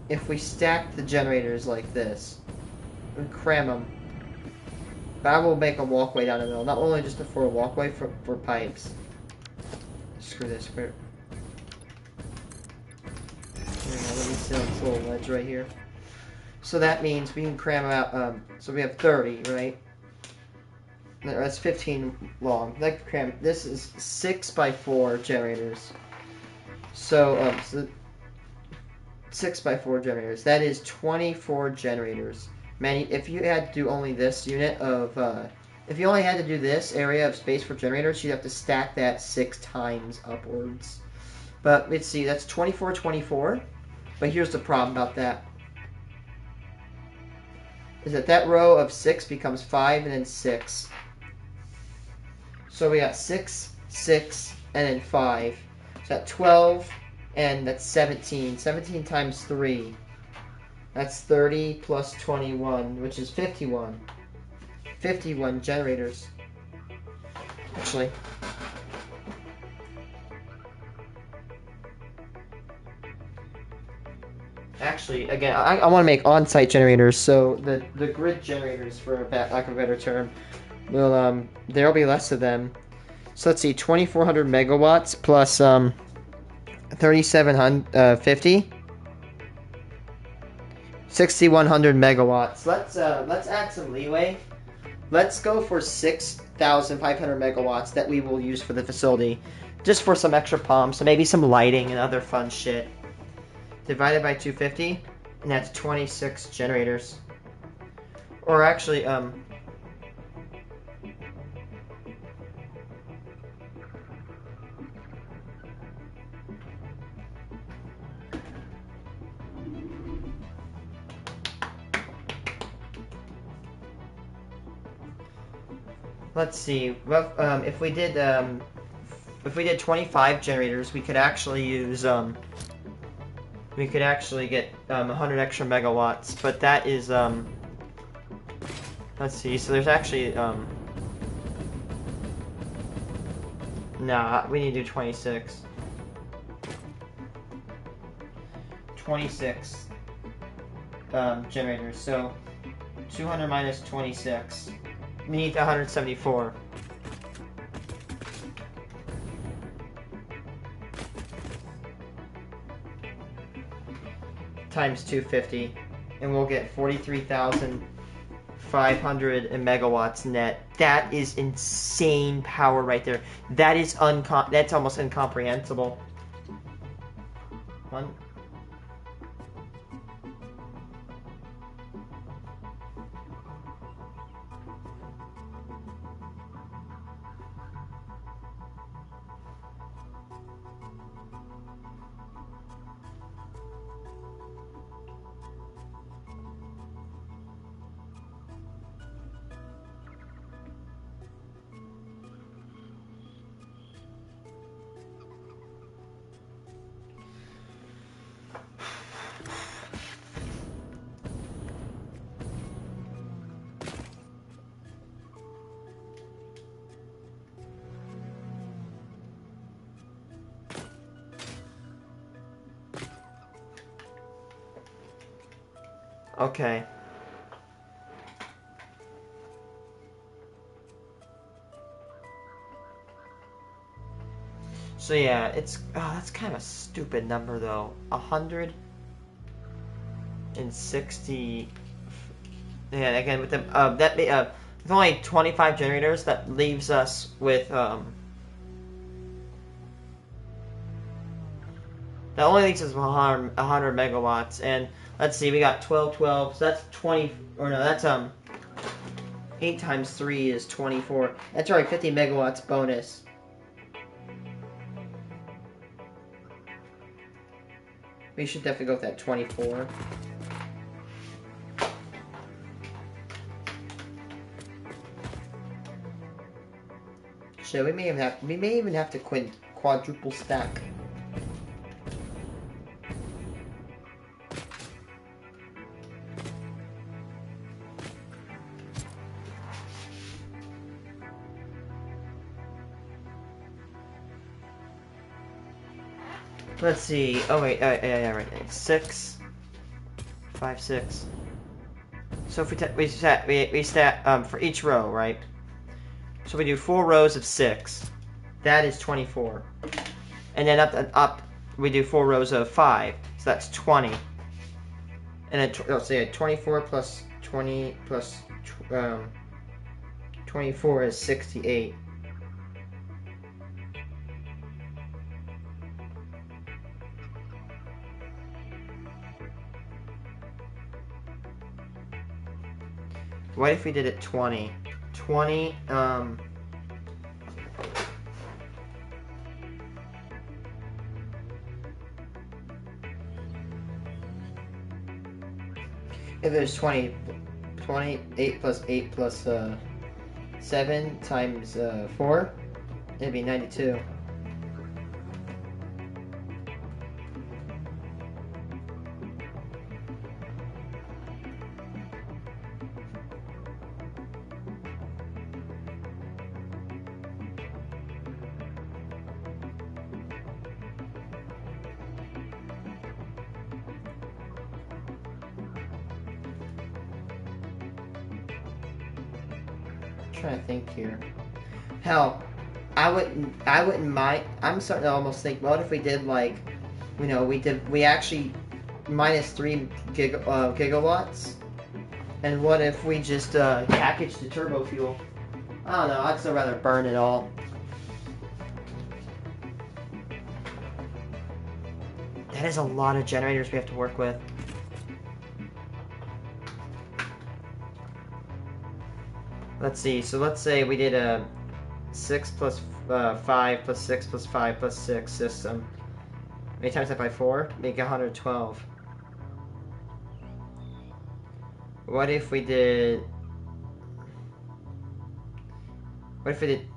if we stack the generators like this and cram them, that will make a walkway down the middle, not only just for a walkway for pipes. Screw this, let me sit on this little ledge right here. So that means we can cram out, so we have 30, right? That's 15 long. Like cram. This is 6x4 generators. So, 6x4 generators. That is 24 generators. If you had to do only this unit of, if you only had to do this area of space for generators, you'd have to stack that 6 times upwards. But let's see, that's 24, 24. But here's the problem about that. Is that row of 6 becomes 5 and then 6. So we got 6, 6, and then 5. So that's 12, and that's 17. 17 times 3. That's 30 plus 21, which is 51. 51 generators. Actually. Again, I want to make on-site generators, so the grid generators, for lack of a better term, will there'll be less of them. So let's see, 2,400 megawatts plus 3,750, 6,100 megawatts. Let's add some leeway. Let's go for 6,500 megawatts that we will use for the facility, just for some extra pumps, so maybe some lighting and other fun shit. Divided by 250, and that's 26 generators. Or actually, let's see. Well, if we did 25 generators, we could actually use we could actually get 100 extra megawatts, but that is let's see. So there's actually nah, we need to do 26. 26 generators. So 200 minus 26. We need 174. Times 250, and we'll get 43,500 megawatts net. That is insane power right there. That is that's almost incomprehensible. One. Okay. So yeah, that's kind of a stupid number though. 160. Yeah, again with the with only 25 generators, that leaves us with that only leaves us with 100 megawatts. And let's see, we got 12, 12. So that's 20. Or no, that's 8 times 3 is 24. That's already 50 megawatts bonus. We should definitely go with that 24. Shit, we may even have to quadruple stack. Let's see. Oh wait, yeah, right. 6, 5, 6. So if we stat for each row, right? So we do 4 rows of 6. That is 24. And then up we do 4 rows of 5. So that's 20. And let's say a 24 plus 20 plus 24 is 68. What if we did it 20? 20, if there's 20, 8 plus 8 plus 7 times 4, it'd be 92. Trying to think here. Hell, I wouldn't mind. I'm starting to almost think, what if we did like, you know, we actually minus 3 gigawatts, and what if we just packaged the turbo fuel? I don't know. I'd still rather burn it all. That is a lot of generators we have to work with. Let's see, so let's say we did a 6 plus 5 plus 6 plus 5 plus 6 system. Maybe times that by 4, make 112. What if we did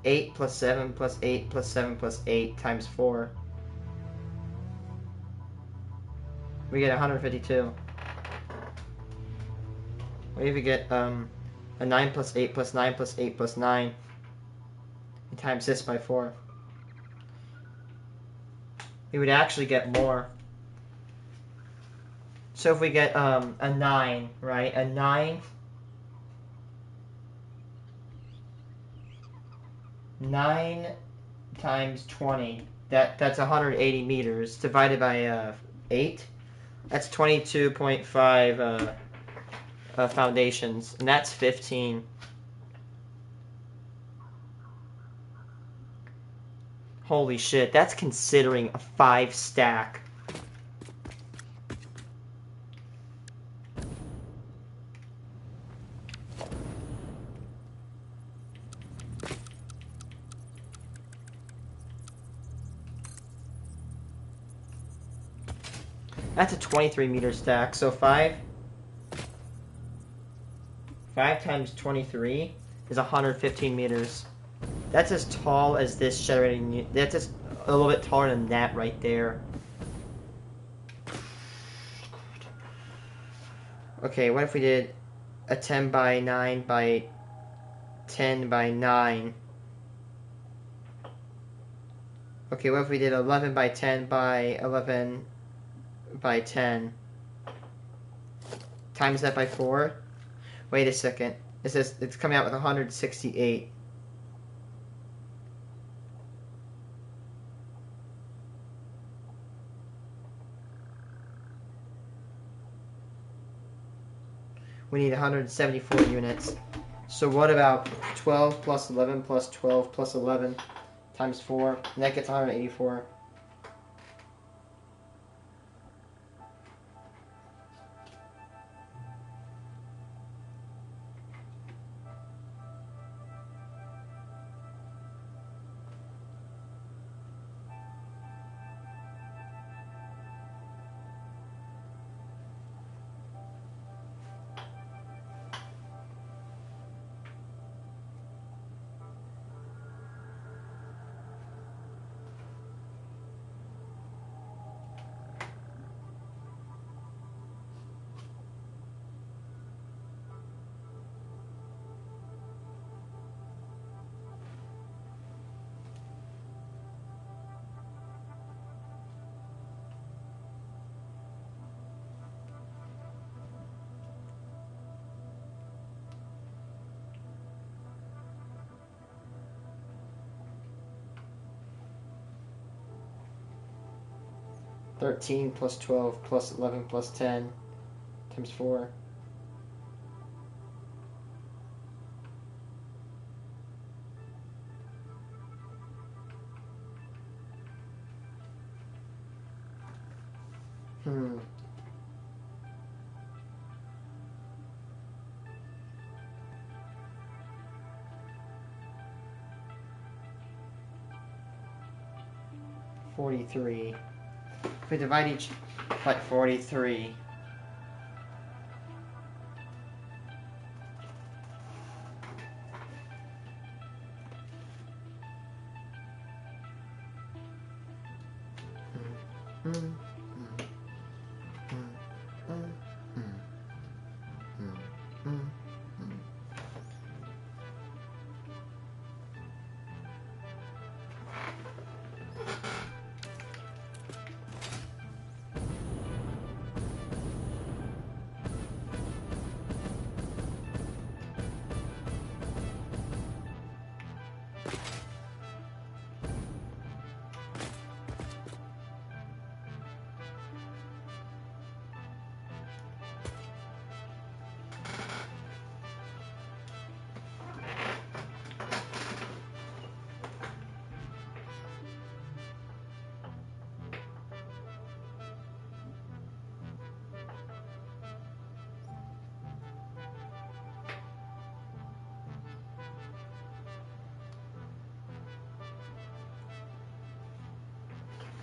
8 plus 7 plus 8 plus 7 plus 8 times 4? We get 152. What if we get a 9 plus 8 plus 9 plus 8 plus 9 and times this by 4? We would actually get more. So if we get a 9, right? A 9 times 20, that's 180 meters divided by 8. That's 22.5 foundations, and that's 15. Holy shit, that's considering a 5 stack. That's a 23 meter stack, so 5 times 23 is 115 meters. That's as tall as this generating unit. That's just a little bit taller than that right there. Okay, what if we did a 10 by 9 by 10 by 9? Okay, what if we did 11 by 10 by 11 by 10? Times that by 4? Wait a second. It says it's coming out with 168. We need 174 units. So what about 12 plus 11 plus 12 plus 11 times 4? And that gets 184. +13 plus 12 plus 11 plus 10 times 4. Hmm. $43. If we divide each by 43.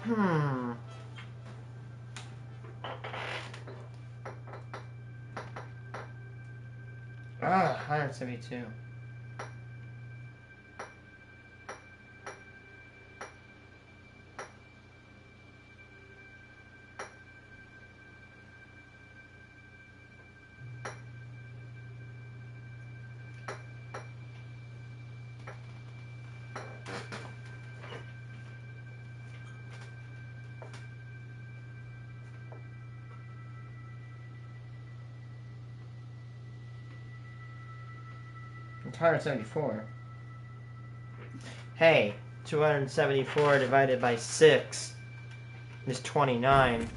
Hmm. 172. It's 174. Hey, 274 divided by 6 is 29.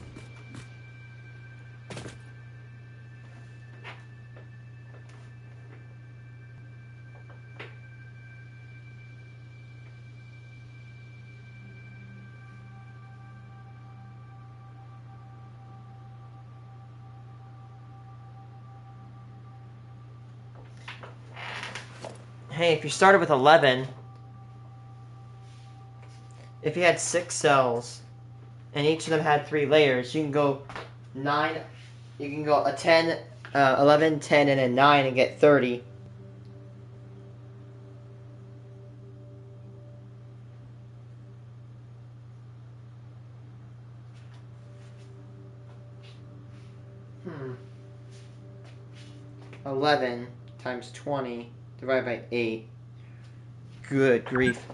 Hey, if you started with 11, if you had 6 cells, and each of them had 3 layers, you can go 9, you can go a 10, 11, 10, and a 9 and get 30. Hmm. 11 times 20 divided by 8. Good grief.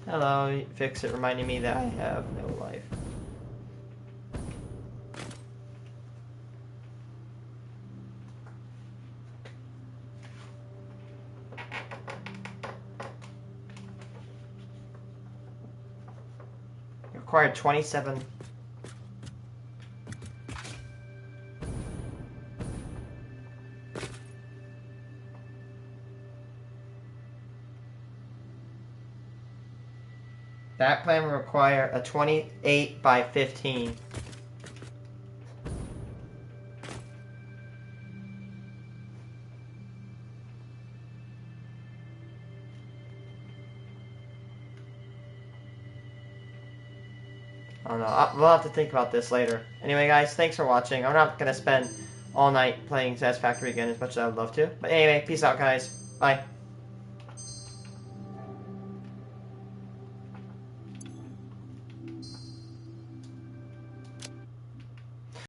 Hello, fix it, reminding me that I have no life. You required 27. That plan will require a 28 by 15. I don't know. We'll have to think about this later. Anyway, guys, thanks for watching. I'm not going to spend all night playing Satisfactory again as much as I would love to. But anyway, peace out, guys. Bye.